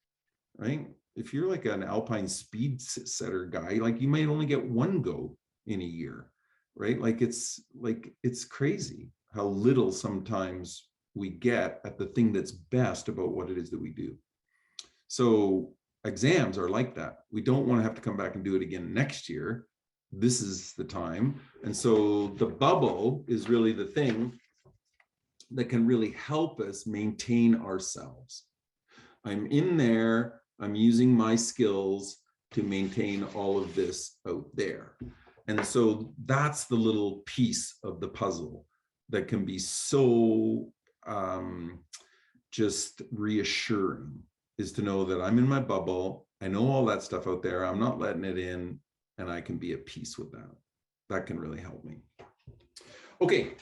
right? If you're like an alpine speed setter guy, like you might only get 1 go in a year, right? Like it's crazy how little sometimes we get at the thing that's best about what it is that we do. So exams are like that. We don't want to have to come back and do it again next year. This is the time. And so the bubble is really the thing that can really help us maintain ourselves. I'm in there, I'm using my skills to maintain all of this out there. And so that's the little piece of the puzzle that can be so just reassuring, is to know that I'm in my bubble. I know all that stuff out there. I'm not letting it in, and I can be at peace with that. That can really help me. Okay,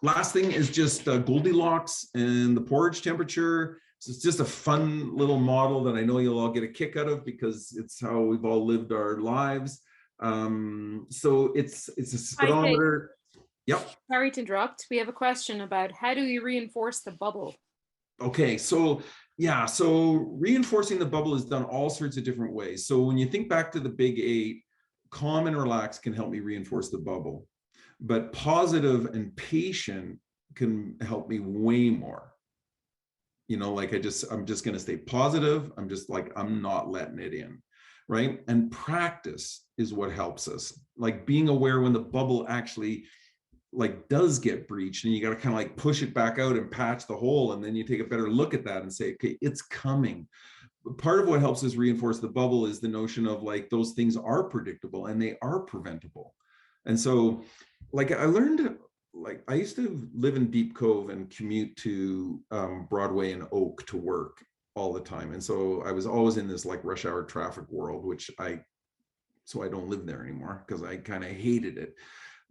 last thing is just Goldilocks and the porridge temperature. So it's just a fun little model that I know you'll all get a kick out of, because it's how we've all lived our lives. So it's a speedometer. Yep. Sorry to interrupt. We have a question about how do you reinforce the bubble? Okay, so yeah, so reinforcing the bubble is done all sorts of different ways. So when you think back to the big 8, calm and relax can help me reinforce the bubble, but positive and patient can help me way more. You know, like I'm just going to stay positive. I'm just like, I'm not letting it in, right? And practice is what helps us. Like being aware when the bubble actually like does get breached, and you got to kind of like push it back out and patch the hole. And then you take a better look at that and say, okay, it's coming. Part of what helps us reinforce the bubble is the notion of like, those things are predictable and they are preventable. And so like I learned, like I used to live in Deep Cove and commute to Broadway and Oak to work. all the time. And so I was always in this like rush hour traffic world, so I don't live there anymore because I kind of hated it.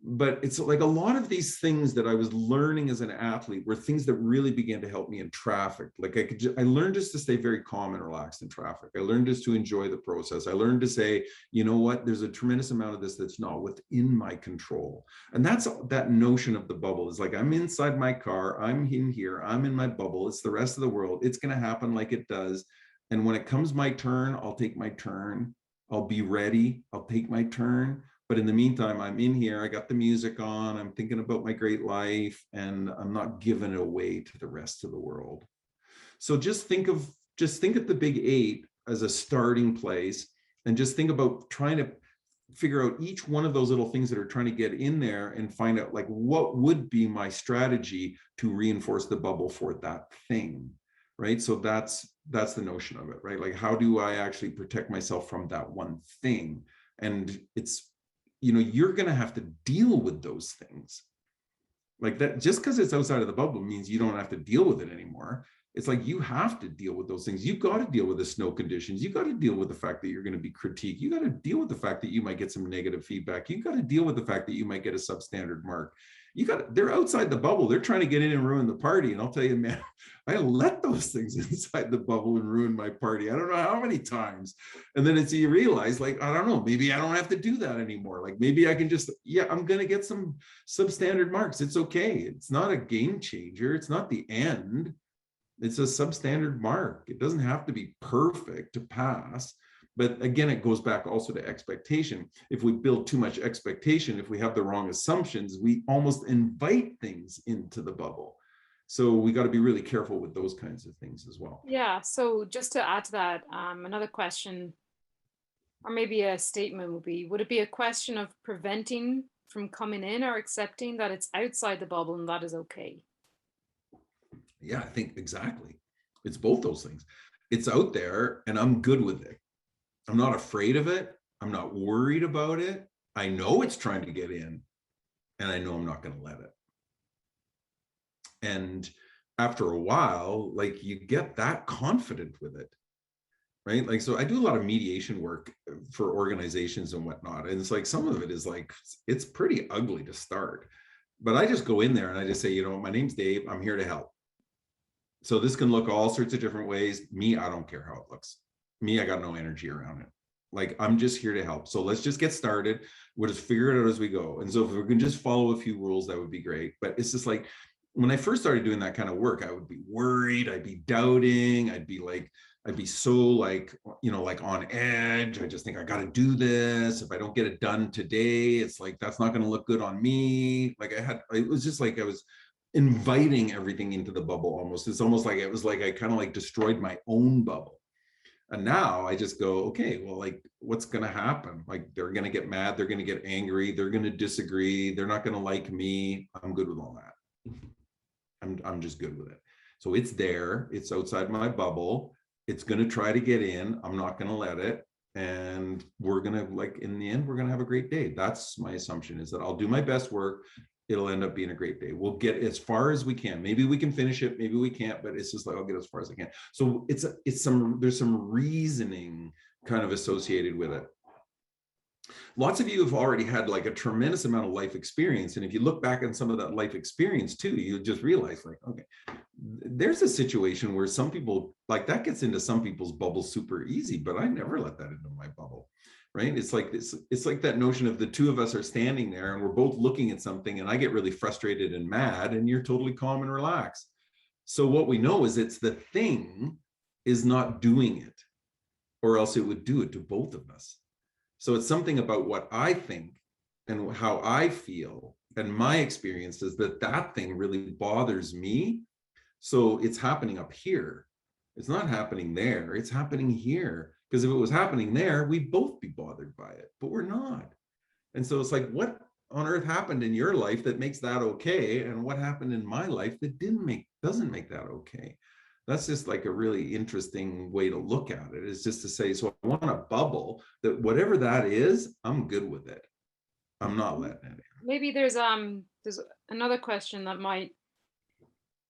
But it's like a lot of these things that I was learning as an athlete were things that really began to help me in traffic. Like I learned just to stay very calm and relaxed in traffic. I learned just to enjoy the process. I learned to say, you know what, there's a tremendous amount of this that's not within my control. And that's that notion of the bubble is like, I'm inside my car, I'm in here, I'm in my bubble. It's the rest of the world. It's going to happen like it does. And when it comes my turn, I'll take my turn. I'll be ready. I'll take my turn. But in the meantime, I'm in here, I got the music on, I'm thinking about my great life, and I'm not giving it away to the rest of the world. So just think of the big 8 as a starting place, and just think about trying to figure out each one of those little things that are trying to get in there and find out like what would be my strategy to reinforce the bubble for that thing, right? So that's the notion of it, right? Like, how do I actually protect myself from that one thing? And it's, you're going to have to deal with those things like that. Just because it's outside of the bubble means you don't have to deal with it anymore. It's like you have to deal with those things. You've got to deal with the snow conditions. You've got to deal with the fact that you're going to be critiqued. You got to deal with the fact that you might get some negative feedback. You got to deal with the fact that you might get a substandard mark. They're outside the bubble. They're trying to get in and ruin the party. And I'll tell you, man, I let those things inside the bubble and ruin my party. I don't know how many times. And then you realize, like, I don't know, maybe I don't have to do that anymore. Like maybe I can just, I'm going to get some substandard marks. It's okay. It's not a game changer. It's not the end. It's a substandard mark. It doesn't have to be perfect to pass. But again, it goes back also to expectation. If we build too much expectation, if we have the wrong assumptions, we almost invite things into the bubble. So we got to be really careful with those kinds of things as well. Yeah. So just to add to that, another question, or maybe a statement would it be a question of preventing from coming in or accepting that it's outside the bubble and that is okay? Yeah, I think exactly. It's both those things. It's out there and I'm good with it. I'm not afraid of it. I'm not worried about it. I know it's trying to get in and I know I'm not going to let it. And after a while, like you get that confident with it, right? Like, so I do a lot of mediation work for organizations and whatnot. And it's like, some of it is like, it's pretty ugly to start, but I just go in there and I just say, my name's Dave. I'm here to help. So this can look all sorts of different ways. Me, I don't care how it looks. Me, I got no energy around it. Like, I'm just here to help. So let's just get started. We'll just figure it out as we go. And so if we can just follow a few rules, that would be great. But it's just like, when I first started doing that kind of work, I would be worried. I'd be doubting. I'd be so like, like on edge. I just think I got to do this. If I don't get it done today, it's like, that's not going to look good on me. Like it was just like, I was inviting everything into the bubble almost. It's almost like, it was like, I kind of like destroyed my own bubble. And now I just go, okay, well, like, what's going to happen? Like, they're going to get mad. They're going to get angry. They're going to disagree. They're not going to like me. I'm good with all that. I'm just good with it. So it's there. It's outside my bubble. It's going to try to get in. I'm not going to let it. And we're going to, like, in the end, we're going to have a great day. That's my assumption, is that I'll do my best work. It'll end up being a great day. We'll get as far as we can. Maybe we can finish it. Maybe we can't, but it's just like, I'll get as far as I can. So there's some reasoning kind of associated with it. Lots of you have already had like a tremendous amount of life experience. And if you look back on some of that life experience too, you just realize, like, okay, there's a situation where some people, like, that gets into some people's bubbles super easy, but I never let that into my bubble. Right? It's like that notion of the two of us are standing there and we're both looking at something and I get really frustrated and mad and you're totally calm and relaxed. So what we know is it's the thing is not doing it, or else it would do it to both of us. So it's something about what I think and how I feel and my experience is that thing really bothers me. So it's happening up here. It's not happening there. It's happening here. Because if it was happening there, we'd both be bothered by it, but we're not. And so it's like, what on earth happened in your life that makes that okay? And what happened in my life that doesn't make that okay? That's just like a really interesting way to look at it, is just to say, so I want a bubble that whatever that is, I'm good with it. I'm not letting it in. Maybe there's another question that might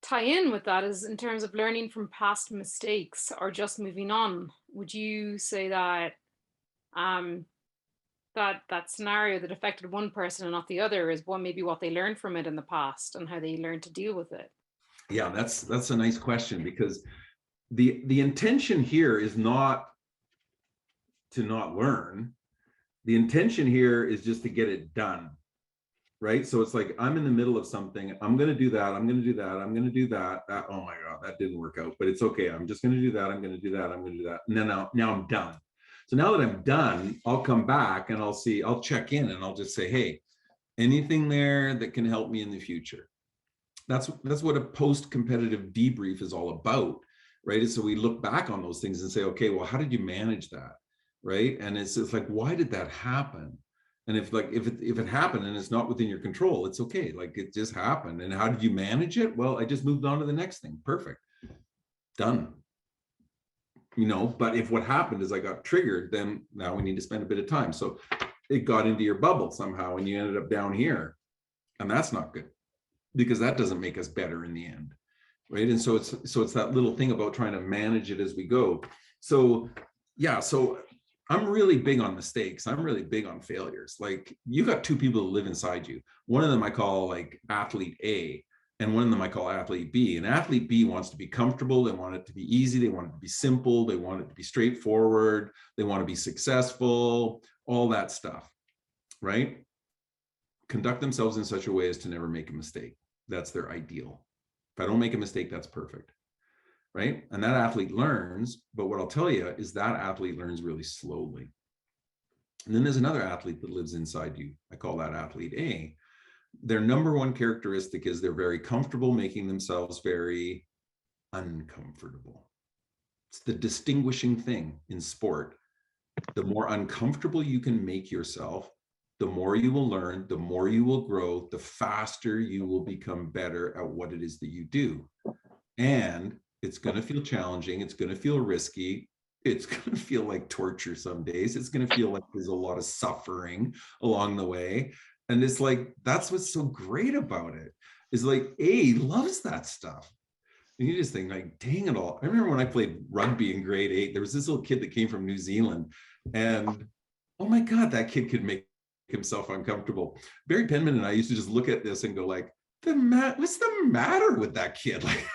tie in with that is in terms of learning from past mistakes or just moving on. Would you say that um, that scenario that affected one person and not the other is maybe what they learned from it in the past and how they learned to deal with it? Yeah, that's a nice question, because the intention here is not to not learn. The intention here is just to get it done, right? So it's like, I'm in the middle of something. I'm going to do that. I'm going to do that. I'm going to do that. Oh my God, that didn't work out, but it's okay. I'm just going to do that. I'm going to do that. I'm going to do that. And then now I'm done. So now that I'm done, I'll come back and I'll check in and I'll just say, hey, anything there that can help me in the future? That's what a post-competitive debrief is all about, right? So we look back on those things and say, okay, well, how did you manage that, right? And it's like, why did that happen? And if it happened and it's not within your control, it's okay. Like, it just happened. And how did you manage it? Well, I just moved on to the next thing. Perfect. Done. But if what happened is I got triggered, then now we need to spend a bit of time. So it got into your bubble somehow and you ended up down here. And that's not good, because that doesn't make us better in the end, right? And so it's that little thing about trying to manage it as we go. So yeah, so I'm really big on mistakes. I'm really big on failures. Like, you got two people that live inside you. One of them I call like athlete A, and one of them I call athlete B. And athlete B wants to be comfortable. They want it to be easy. They want it to be simple. They want it to be straightforward. They want to be successful, all that stuff, right? Conduct themselves in such a way as to never make a mistake. That's their ideal. If I don't make a mistake, that's perfect, right? And that athlete learns, but what I'll tell you is that athlete learns really slowly. And then there's another athlete that lives inside you. I call that athlete A. Their number one characteristic is they're very comfortable making themselves very uncomfortable. It's the distinguishing thing in sport. The more uncomfortable you can make yourself, the more you will learn, the more you will grow, the faster you will become better at what it is that you do. And it's going to feel challenging. It's going to feel risky. It's going to feel like torture some days. It's going to feel like there's a lot of suffering along the way. And it's like, that's what's so great about it, is like, A loves that stuff. And you just think, like, dang it all. I remember when I played rugby in grade 8, there was this little kid that came from New Zealand, and oh my God, that kid could make himself uncomfortable. Barry Penman and I used to just look at this and go like, what's the matter with that kid? Like,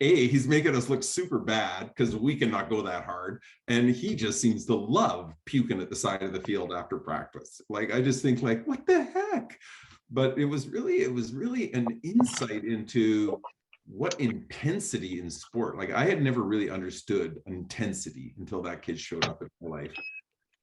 A, he's making us look super bad because we cannot go that hard. And he just seems to love puking at the side of the field after practice. Like, I just think, like, what the heck? But it was really an insight into what intensity in sport. Like, I had never really understood intensity until that kid showed up in my life.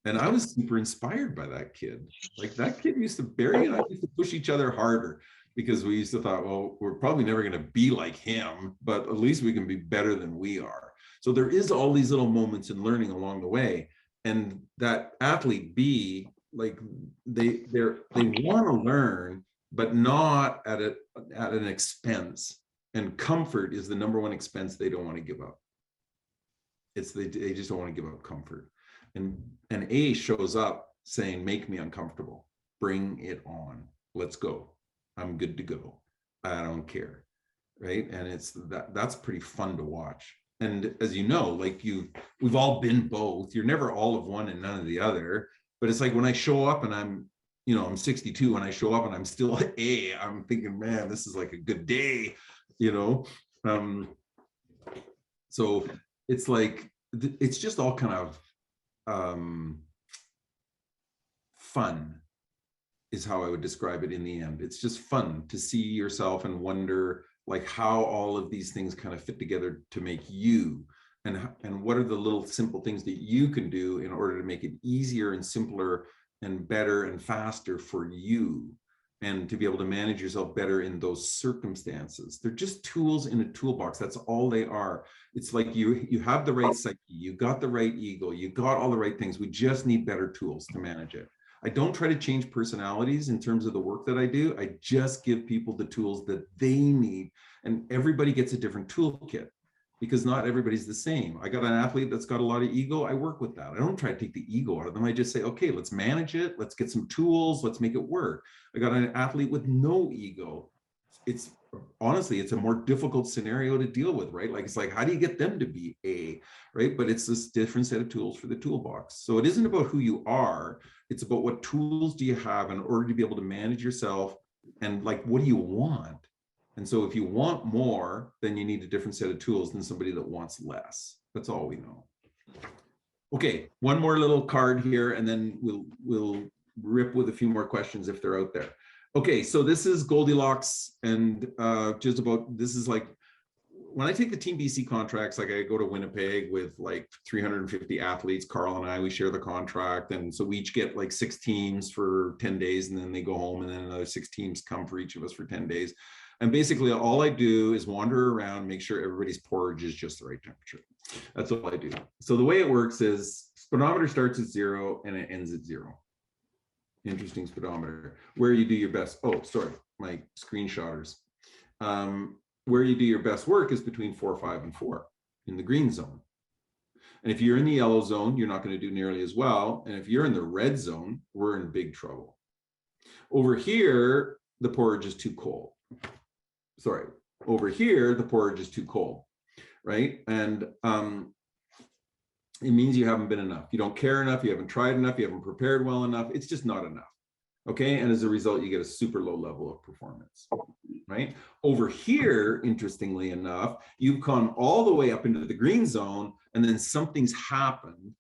And I was super inspired by that kid. Like, that kid Barry and I used to push each other harder, because we used to thought, well, we're probably never going to be like him, but at least we can be better than we are. So there is all these little moments in learning along the way. And that athlete B, like, they want to learn, but not at an expense. And comfort is the number one expense they don't want to give up. They just don't want to give up comfort. And A shows up saying, make me uncomfortable, bring it on, let's go, I'm good to go, I don't care, right? And that's pretty fun to watch. And as you know, like, we've all been both. You're never all of one and none of the other. But it's like, when I show up and I'm 62 and I show up and I'm still A, I'm thinking, man, this is like a good day, so it's like, it's just all kind of fun is how I would describe it in the end. It's just fun to see yourself and wonder, like, how all of these things kind of fit together to make you, and what are the little simple things that you can do in order to make it easier and simpler and better and faster for you, and to be able to manage yourself better in those circumstances. They're just tools in a toolbox. That's all they are. It's like, you have the right psyche, you got the right ego, you got all the right things. We just need better tools to manage it. I don't try to change personalities in terms of the work that I do. I just give people the tools that they need. And everybody gets a different toolkit, because not everybody's the same. I got an athlete that's got a lot of ego. I work with that. I don't try to take the ego out of them. I just say, okay, let's manage it. Let's get some tools. Let's make it work. I got an athlete with no ego. It's honestly, it's a more difficult scenario to deal with, right? Like, it's like, how do you get them to be A, right? But it's this different set of tools for the toolbox. So it isn't about who you are, it's about what tools do you have in order to be able to manage yourself, and like, what do you want? And so if you want more, then you need a different set of tools than somebody that wants less. That's all we know. Okay, one more little card here, and then we'll rip with a few more questions if they're out there. Okay, so this is Goldilocks, and just about, this is like, when I take the Team BC contracts, like I go to Winnipeg with like 350 athletes, Carl and I, we share the contract. And so we each get like 6 teams for 10 days, and then they go home, and then another 6 teams come for each of us for 10 days. And basically all I do is wander around, make sure everybody's porridge is just the right temperature. That's all I do. So the way it works is speedometer starts at 0 and it ends at 0. Interesting speedometer. Where you do your best, oh, sorry, my screenshotters. Where you do your best work is between 4, 5, and 4 in the green zone. And if you're in the yellow zone, you're not going to do nearly as well. And if you're in the red zone, we're in big trouble. Over here, the porridge is too cold. Sorry, over here, the porridge is too cold, right? And it means you haven't been enough. You don't care enough, you haven't tried enough, you haven't prepared well enough. It's just not enough, okay? And as a result, you get a super low level of performance, right? Over here, interestingly enough, you've gone all the way up into the green zone, and then something's happened,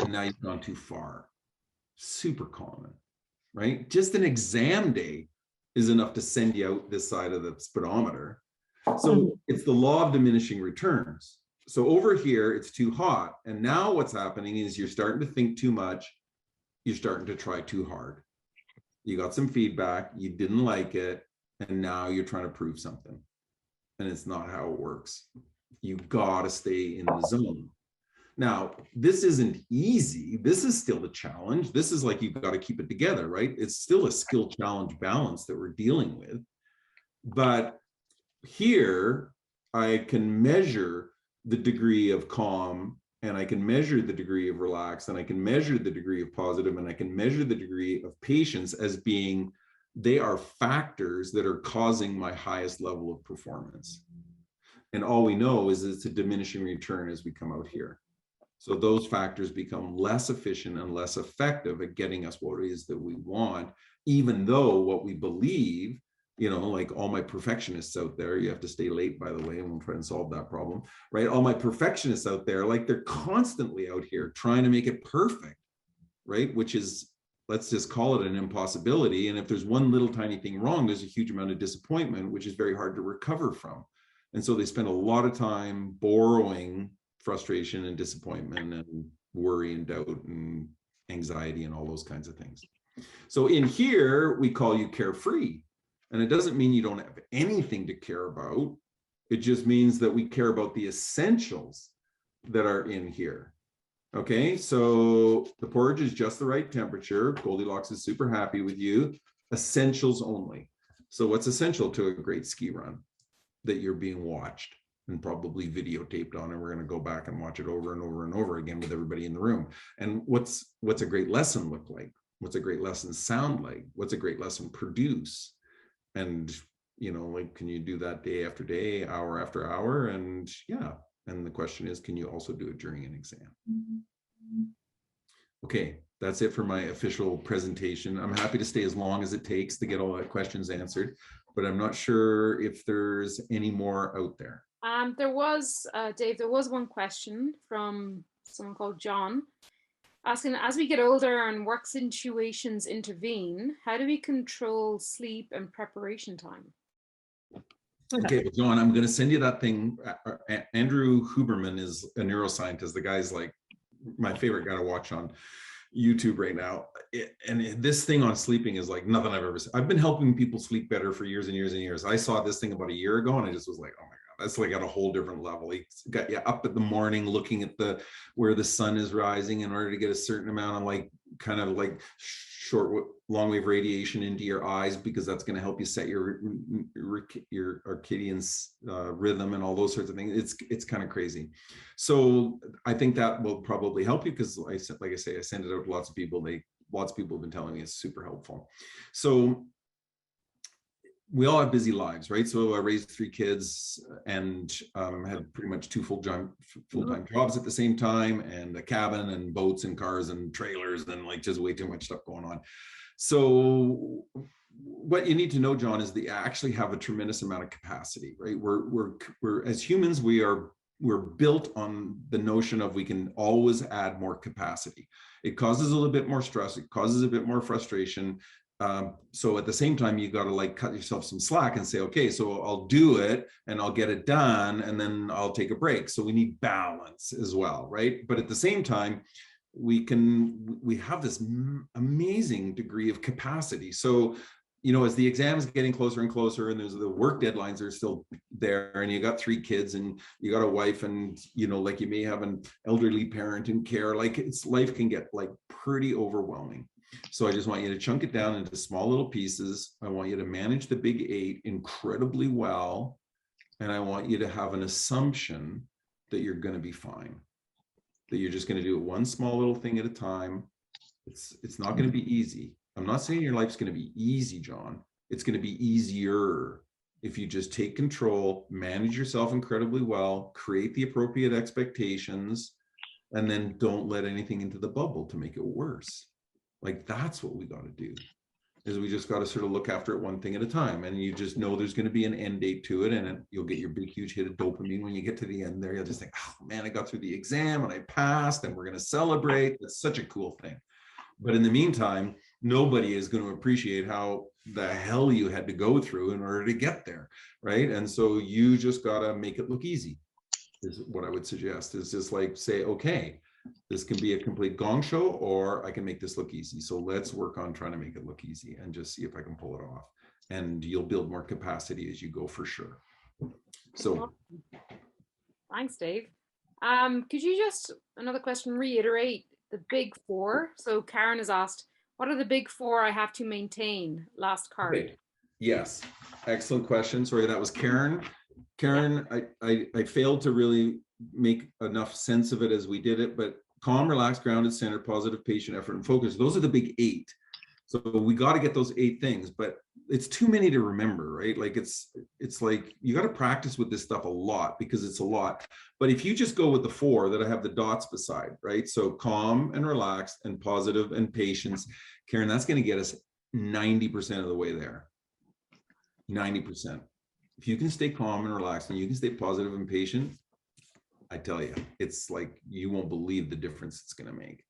and now you've gone too far. Super common, right? Just an exam day is enough to send you out this side of the speedometer. So it's the law of diminishing returns. So over here, it's too hot. And now what's happening is you're starting to think too much. You're starting to try too hard. You got some feedback, you didn't like it, and now you're trying to prove something. And it's not how it works. You gotta stay in the zone. Now, this isn't easy. This is still the challenge. This is like, you've got to keep it together, right? It's still a skill challenge balance that we're dealing with. But here, I can measure the degree of calm, and I can measure the degree of relax, and I can measure the degree of positive, and I can measure the degree of patience as being, they are factors that are causing my highest level of performance. And all we know is it's a diminishing return as we come out here. So those factors become less efficient and less effective at getting us what it is that we want, even though what we believe, you know, like all my perfectionists out there, you have to stay late, by the way, and we'll try and solve that problem, right? All my perfectionists out there, like, they're constantly out here trying to make it perfect, right? Which is, let's just call it an impossibility. And if there's one little tiny thing wrong, there's a huge amount of disappointment, which is very hard to recover from. And so they spend a lot of time borrowing frustration and disappointment and worry and doubt and anxiety and all those kinds of things. So in here, we call you carefree. And it doesn't mean you don't have anything to care about. It just means that we care about the essentials that are in here. Okay, so the porridge is just the right temperature. Goldilocks is super happy with you. Essentials only. So what's essential to a great ski run? That you're being watched and probably videotaped on, and we're going to go back and watch it over and over and over again with everybody in the room. And what's a great lesson look like? What's a great lesson sound like? What's a great lesson produce? And, you know, like, can you do that day after day, hour after hour? And yeah, and the question is, can you also do it during an exam? Okay, that's it for my official presentation. I'm happy to stay as long as it takes to get all the questions answered, but I'm not sure if there's any more out there. There was, Dave, there was one question from someone called John asking, as we get older and work situations intervene, how do we control sleep and preparation time? Okay, John, I'm going to send you that thing. Andrew Huberman is a neuroscientist. The guy's like my favorite guy to watch on YouTube right now. And this thing on sleeping is like nothing I've ever seen. I've been helping people sleep better for years and years and years. I saw this thing about a year ago and I just was like, oh my God, that's like at a whole different level. He's got you up at the morning looking at where the sun is rising in order to get a certain amount of like kind of like long wave radiation into your eyes, because that's going to help you set your circadian rhythm and all those sorts of things. It's kind of crazy. So I think that will probably help you, because like I say, I send it out to lots of people. Lots of people have been telling me it's super helpful. So we all have busy lives, right? So I raised 3 kids and had pretty much 2 full-time jobs at the same time, and a cabin and boats and cars and trailers and like just way too much stuff going on. So what you need to know, John, is that you actually have a tremendous amount of capacity, right? We're as humans, we're built on the notion of we can always add more capacity. It causes a little bit more stress. It causes a bit more frustration. So at the same time, you got to like cut yourself some slack and say, okay, so I'll do it and I'll get it done and then I'll take a break. So we need balance as well, right? But at the same time, we have this amazing degree of capacity. So, you know, as the exam is getting closer and closer and there's the work deadlines are still there and you got 3 kids and you got a wife and, you know, like you may have an elderly parent in care, like life can get like pretty overwhelming. So I just want you to chunk it down into small little pieces. I want you to manage the big 8 incredibly well. And I want you to have an assumption that you're going to be fine, that you're just going to do one small little thing at a time. It's not going to be easy. I'm not saying your life's going to be easy, John. It's going to be easier if you just take control, manage yourself incredibly well, create the appropriate expectations, and then don't let anything into the bubble to make it worse. Like that's what we got to do, is we just got to sort of look after it one thing at a time. And you just know there's going to be an end date to it. And you'll get your big, huge hit of dopamine when you get to the end there. You'll just think, oh man, I got through the exam and I passed and we're going to celebrate. That's such a cool thing. But in the meantime, nobody is going to appreciate how the hell you had to go through in order to get there, right? And so you just got to make it look easy, is what I would suggest, is just like say, okay, this can be a complete gong show, or I can make this look easy. So let's work on trying to make it look easy and just see if I can pull it off. And you'll build more capacity as you go, for sure. So thanks, Dave. Could you just, another question, reiterate the big 4? So Karen has asked, what are the big 4 I have to maintain? Last card. Okay. Yes, excellent question. Sorry, that was Karen. Karen, yeah. I failed to really make enough sense of it as we did it, but calm, relaxed, grounded, centered, positive, patient, effort, and focus. Those are the big 8. So we got to get those 8 things, but it's too many to remember, right? Like it's like you got to practice with this stuff a lot because it's a lot. But if you just go with the 4 that I have the dots beside, right? So calm and relaxed and positive and patience, Karen, that's going to get us 90% of the way there. 90%. If you can stay calm and relaxed and you can stay positive and patient, I tell you, it's like you won't believe the difference it's going to make,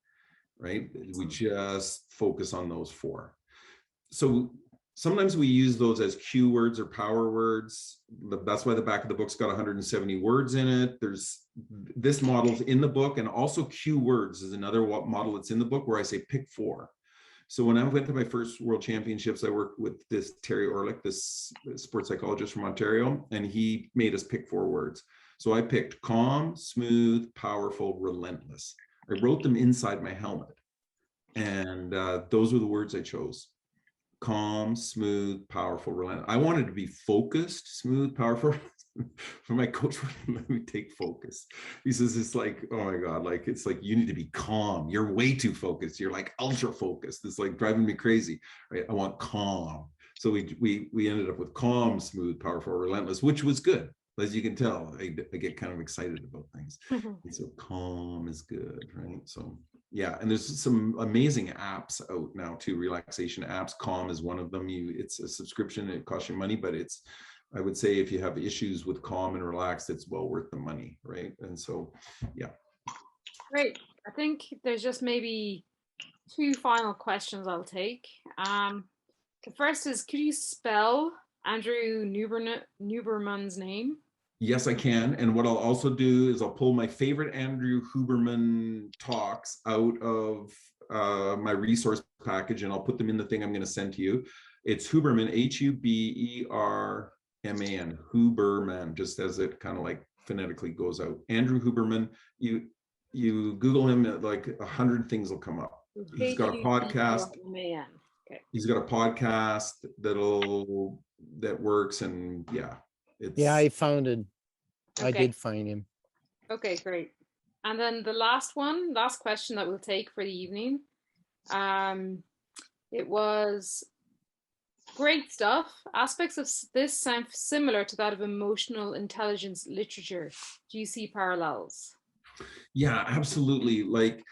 right? We just focus on those 4. So sometimes we use those as cue words or power words. That's why the back of the book's got 170 words in it. There's this model's in the book, and also cue words is another model that's in the book where I say pick 4. So when I went to my first World Championships, I worked with this Terry Orlick, this sports psychologist from Ontario, and he made us pick 4 words. So I picked calm, smooth, powerful, relentless. I wrote them inside my helmet. And those were the words I chose. Calm, smooth, powerful, relentless. I wanted to be focused, smooth, powerful. For my coach, let me take focus. He says, it's like, oh my God, like, it's like, you need to be calm. You're way too focused. You're like ultra focused. It's like driving me crazy, right? I want calm. So we ended up with calm, smooth, powerful, relentless, which was good. As you can tell, I get kind of excited about things. And so calm is good, right? So yeah, and there's some amazing apps out now too, relaxation apps. Calm is one of them. It's a subscription, it costs you money, but I would say if you have issues with calm and relaxed, it's well worth the money, right? And so, yeah. Great. I think there's just maybe 2 final questions I'll take. The first is, could you spell Andrew Huberman's name? Yes, I can. And what I'll also do is I'll pull my favorite Andrew Huberman talks out of my resource package, and I'll put them in the thing I'm going to send to you. It's Huberman, Huberman, Huberman, just as it kind of like phonetically goes out. Andrew Huberman, you Google him, like 100 things will come up. He's got a podcast. Okay. He's got a podcast that works, and yeah. I found it. Okay. I did find him. Okay, great. And then the last question that we'll take for the evening. It was Great stuff. Aspects of this sound similar to that of emotional intelligence literature. Do you see parallels? Yeah, absolutely. Like,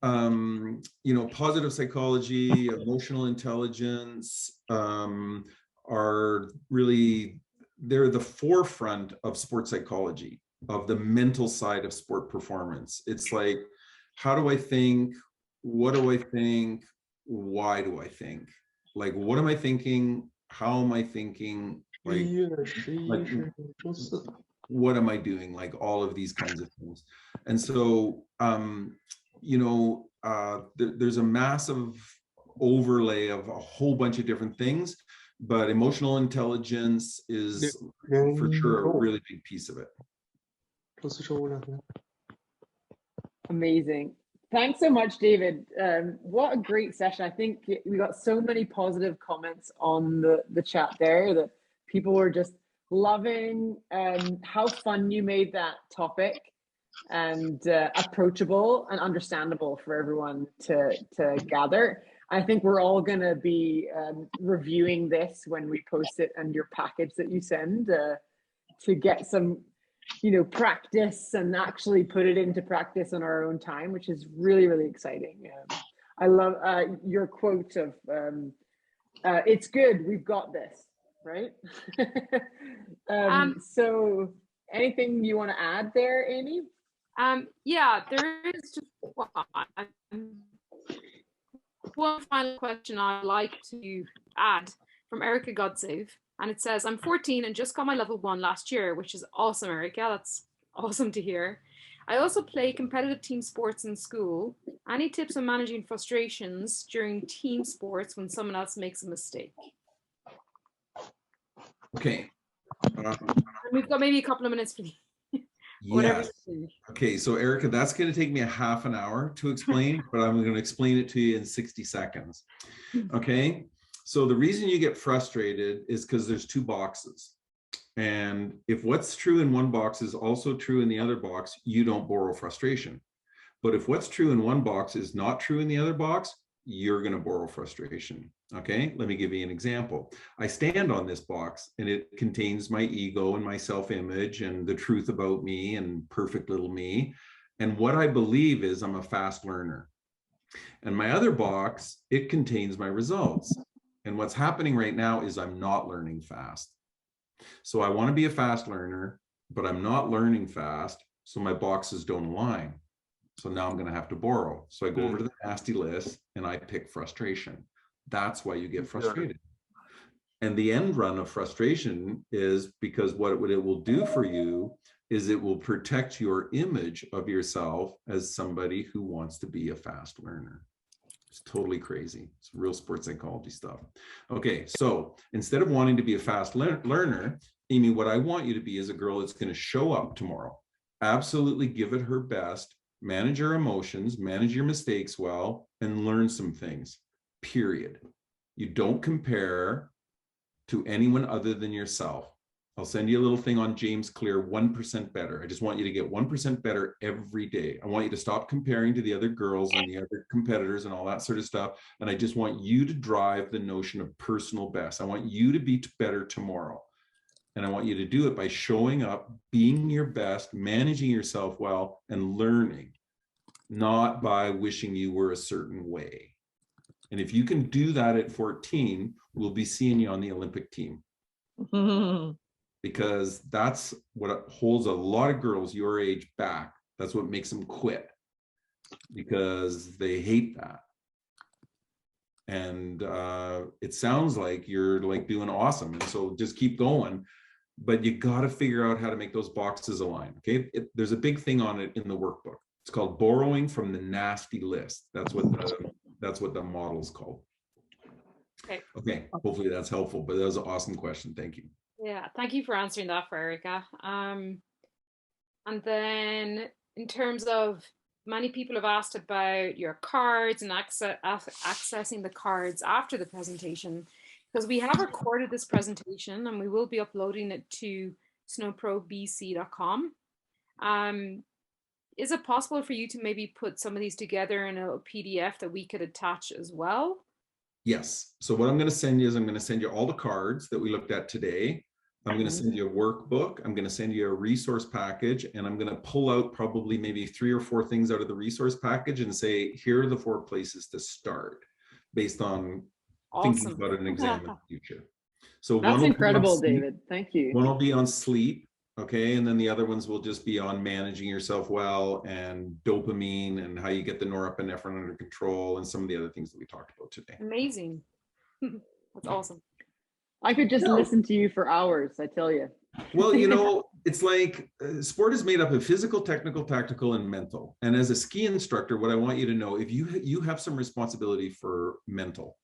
positive psychology, emotional intelligence are really, they're the forefront of sports psychology, of the mental side of sport performance. It's like, how do I think? What do I think? Why do I think? Like, what am I thinking? How am I thinking? Like what am I doing? Like all of these kinds of things. And so, there's a massive overlay of a whole bunch of different things, but emotional intelligence is for sure a really big piece of it. Amazing. Thanks so much, David. What a great session. I think we got so many positive comments on the chat there that people were just loving how fun you made that topic, and approachable and understandable for everyone to gather. I think we're all going to be reviewing this when we post it and your package that you send to get some practice and actually put it into practice on our own time, which is really, really exciting. I love your quote of it's good, we've got this, right? So anything you want to add there, Amy? Yeah, there is just one final question I'd like to add from Erica Godsave. And it says, I'm 14 and just got my level 1 last year, which is awesome, Erica. That's awesome to hear. I also play competitive team sports in school. Any tips on managing frustrations during team sports when someone else makes a mistake? Okay. We've got maybe a couple of minutes for yes. Okay, so Erica, that's going to take me a half an hour to explain, but I'm going to explain it to you in 60 seconds. Okay. So the reason you get frustrated is because there's two boxes. And if what's true in one box is also true in the other box, you don't borrow frustration. But if what's true in one box is not true in the other box, you're going to borrow frustration. Okay, let me give you an example. I stand on this box and it contains my ego and my self-image and the truth about me and perfect little me. And what I believe is I'm a fast learner. And my other box, it contains my results. And what's happening right now is I'm not learning fast. So I want to be a fast learner, but I'm not learning fast. So my boxes don't align. So now I'm going to have to borrow. So I go over to the nasty list and I pick frustration. That's why you get frustrated. And the end run of frustration is because what it will do for you is it will protect your image of yourself as somebody who wants to be a fast learner. It's totally crazy. It's real sports psychology stuff. Okay, so instead of wanting to be a fast learner, Amy, what I want you to be is a girl that's going to show up tomorrow, absolutely give it her best, manage your emotions, manage your mistakes well, and learn some things, period. You don't compare to anyone other than yourself. I'll send you a little thing on James Clear, 1% better. I just want you to get 1% better every day. I want you to stop comparing to the other girls and the other competitors and all that sort of stuff. And I just want you to drive the notion of personal best. I want you to be better tomorrow. And I want you to do it by showing up, being your best, managing yourself well, and learning, not by wishing you were a certain way. And if you can do that at 14, we'll be seeing you on the Olympic team. Because that's what holds a lot of girls your age back. That's what makes them quit, because they hate that. And it sounds like you're like doing awesome. And so just keep going, but you got to figure out how to make those boxes align. Okay. There's a big thing on it in the workbook. It's called borrowing from the nasty list. That's what the model is called. Okay. Hopefully that's helpful, but that was an awesome question. Thank you. Yeah, thank you for answering that for Erica. And then in terms of, many people have asked about your cards and accessing the cards after the presentation, because we have recorded this presentation and we will be uploading it to snowprobc.com. Is it possible for you to maybe put some of these together in a PDF that we could attach as well? Yes. So what I'm going to send you is I'm going to send you all the cards that we looked at today. I'm going to send you a workbook. I'm going to send you a resource package, and I'm going to pull out probably maybe 3 or 4 things out of the resource package and say, here are the 4 places to start based on thinking about an exam in the future. So That's incredible, David. Thank you. One will be on sleep. Okay. And then the other ones will just be on managing yourself well and dopamine and how you get the norepinephrine under control and some of the other things that we talked about today. Amazing. That's awesome. I could just listen to you for hours, I tell you. Well, you know, it's like sport is made up of physical, technical, tactical, and mental. And as a ski instructor, what I want you to know, if you have some responsibility for mental.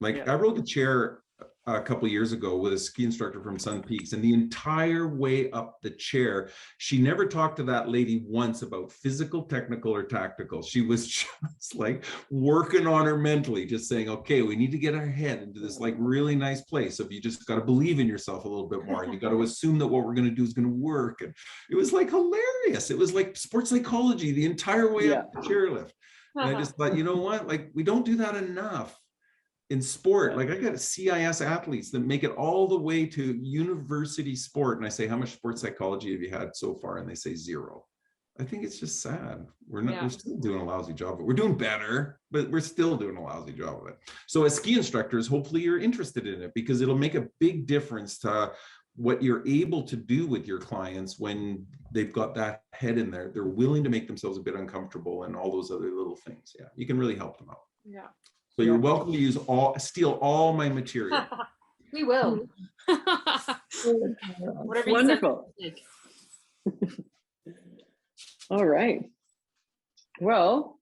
Like I rode the chair a couple of years ago with a ski instructor from Sun Peaks, and the entire way up the chair, she never talked to that lady once about physical, technical, or tactical. She was just like working on her mentally, just saying, okay, we need to get our head into this like really nice place. So you just got to believe in yourself a little bit more, and you got to assume that what we're going to do is going to work. And it was like hilarious. It was like sports psychology the entire way up the chairlift. And I just thought, you know what, like we don't do that enough. In sport, like I got CIS athletes that make it all the way to university sport. And I say, how much sports psychology have you had so far? And they say 0. I think it's just sad. We're still doing a lousy job, but we're doing better, but we're still doing a lousy job of it. So as ski instructors, hopefully you're interested in it because it'll make a big difference to what you're able to do with your clients when they've got that head in there. They're willing to make themselves a bit uncomfortable and all those other little things. Yeah, you can really help them out. Yeah. So you're welcome to steal all my material. We will. Wonderful. All right. Well,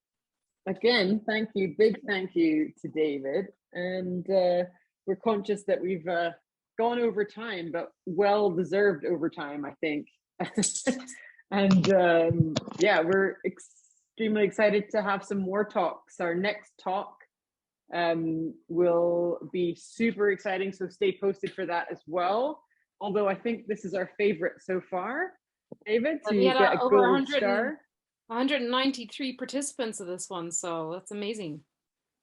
again, thank you. Big thank you to David. And we're conscious that we've gone over time, but well-deserved overtime, I think. And we're extremely excited to have some more talks. Our next talk will be super exciting, so stay posted for that as well. Although I think this is our favorite so far, David. So you get a gold star. 193 participants of this one, so that's amazing.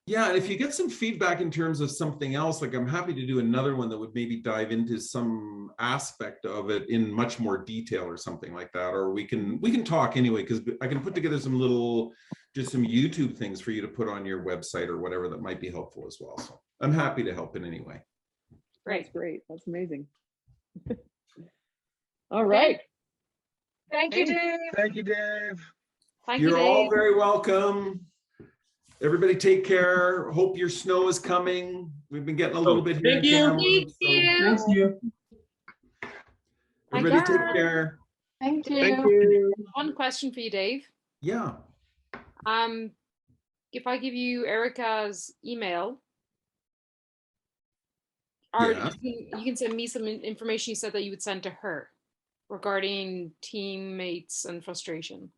Yeah, and if you get some feedback in terms of something else, like I'm happy to do another one that would maybe dive into some aspect of it in much more detail or something like that. Or we can talk anyway, because I can put together some YouTube things for you to put on your website or whatever that might be helpful as well. So I'm happy to help in any way. That's great. That's amazing. All right. Thank you, Dave. Thank you, Dave. You're all very welcome. Everybody take care. Hope your snow is coming. We've been getting a little bit here. Thank you. Everybody take care. Thank you. Thank you. One question for you, Dave. Yeah. If I give you Erica's email, or you can send me some information you said that you would send to her regarding teammates and frustration.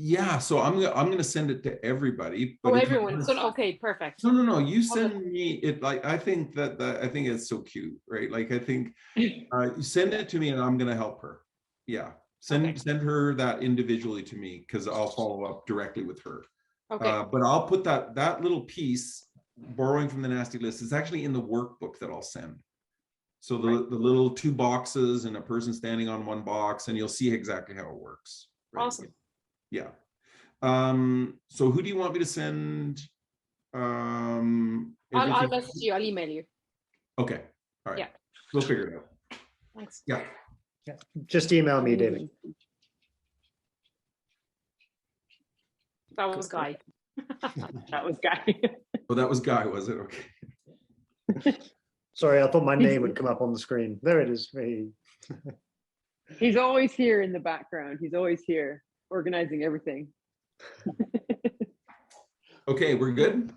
Yeah, so I'm gonna send it to everybody. But everyone. So okay, perfect. No. You send me it. Like I think I think it's so cute, right? Like I think you send it to me, and I'm gonna help her. Yeah, send her that individually to me because I'll follow up directly with her. Okay. But I'll put that little piece, borrowing from the nasty list, is actually in the workbook that I'll send. So the little 2 boxes and a person standing on one box, and you'll see exactly how it works. Right? Awesome. Yeah. So who do you want me to send? I'll message you. I'll email you. Okay. All right. Yeah. We'll figure it out. Thanks. Yeah. Just email me, David. That was Guy. That was Guy. Oh, that was Guy, was it? Okay. Sorry, I thought my name would come up on the screen. There it is. He's always here in the background. He's always here organizing everything. Okay, we're good?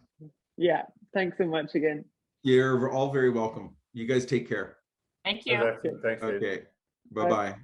Yeah, thanks so much again. You're all very welcome. You guys take care. Thank you. Thanks, Dave. Okay, bye-bye.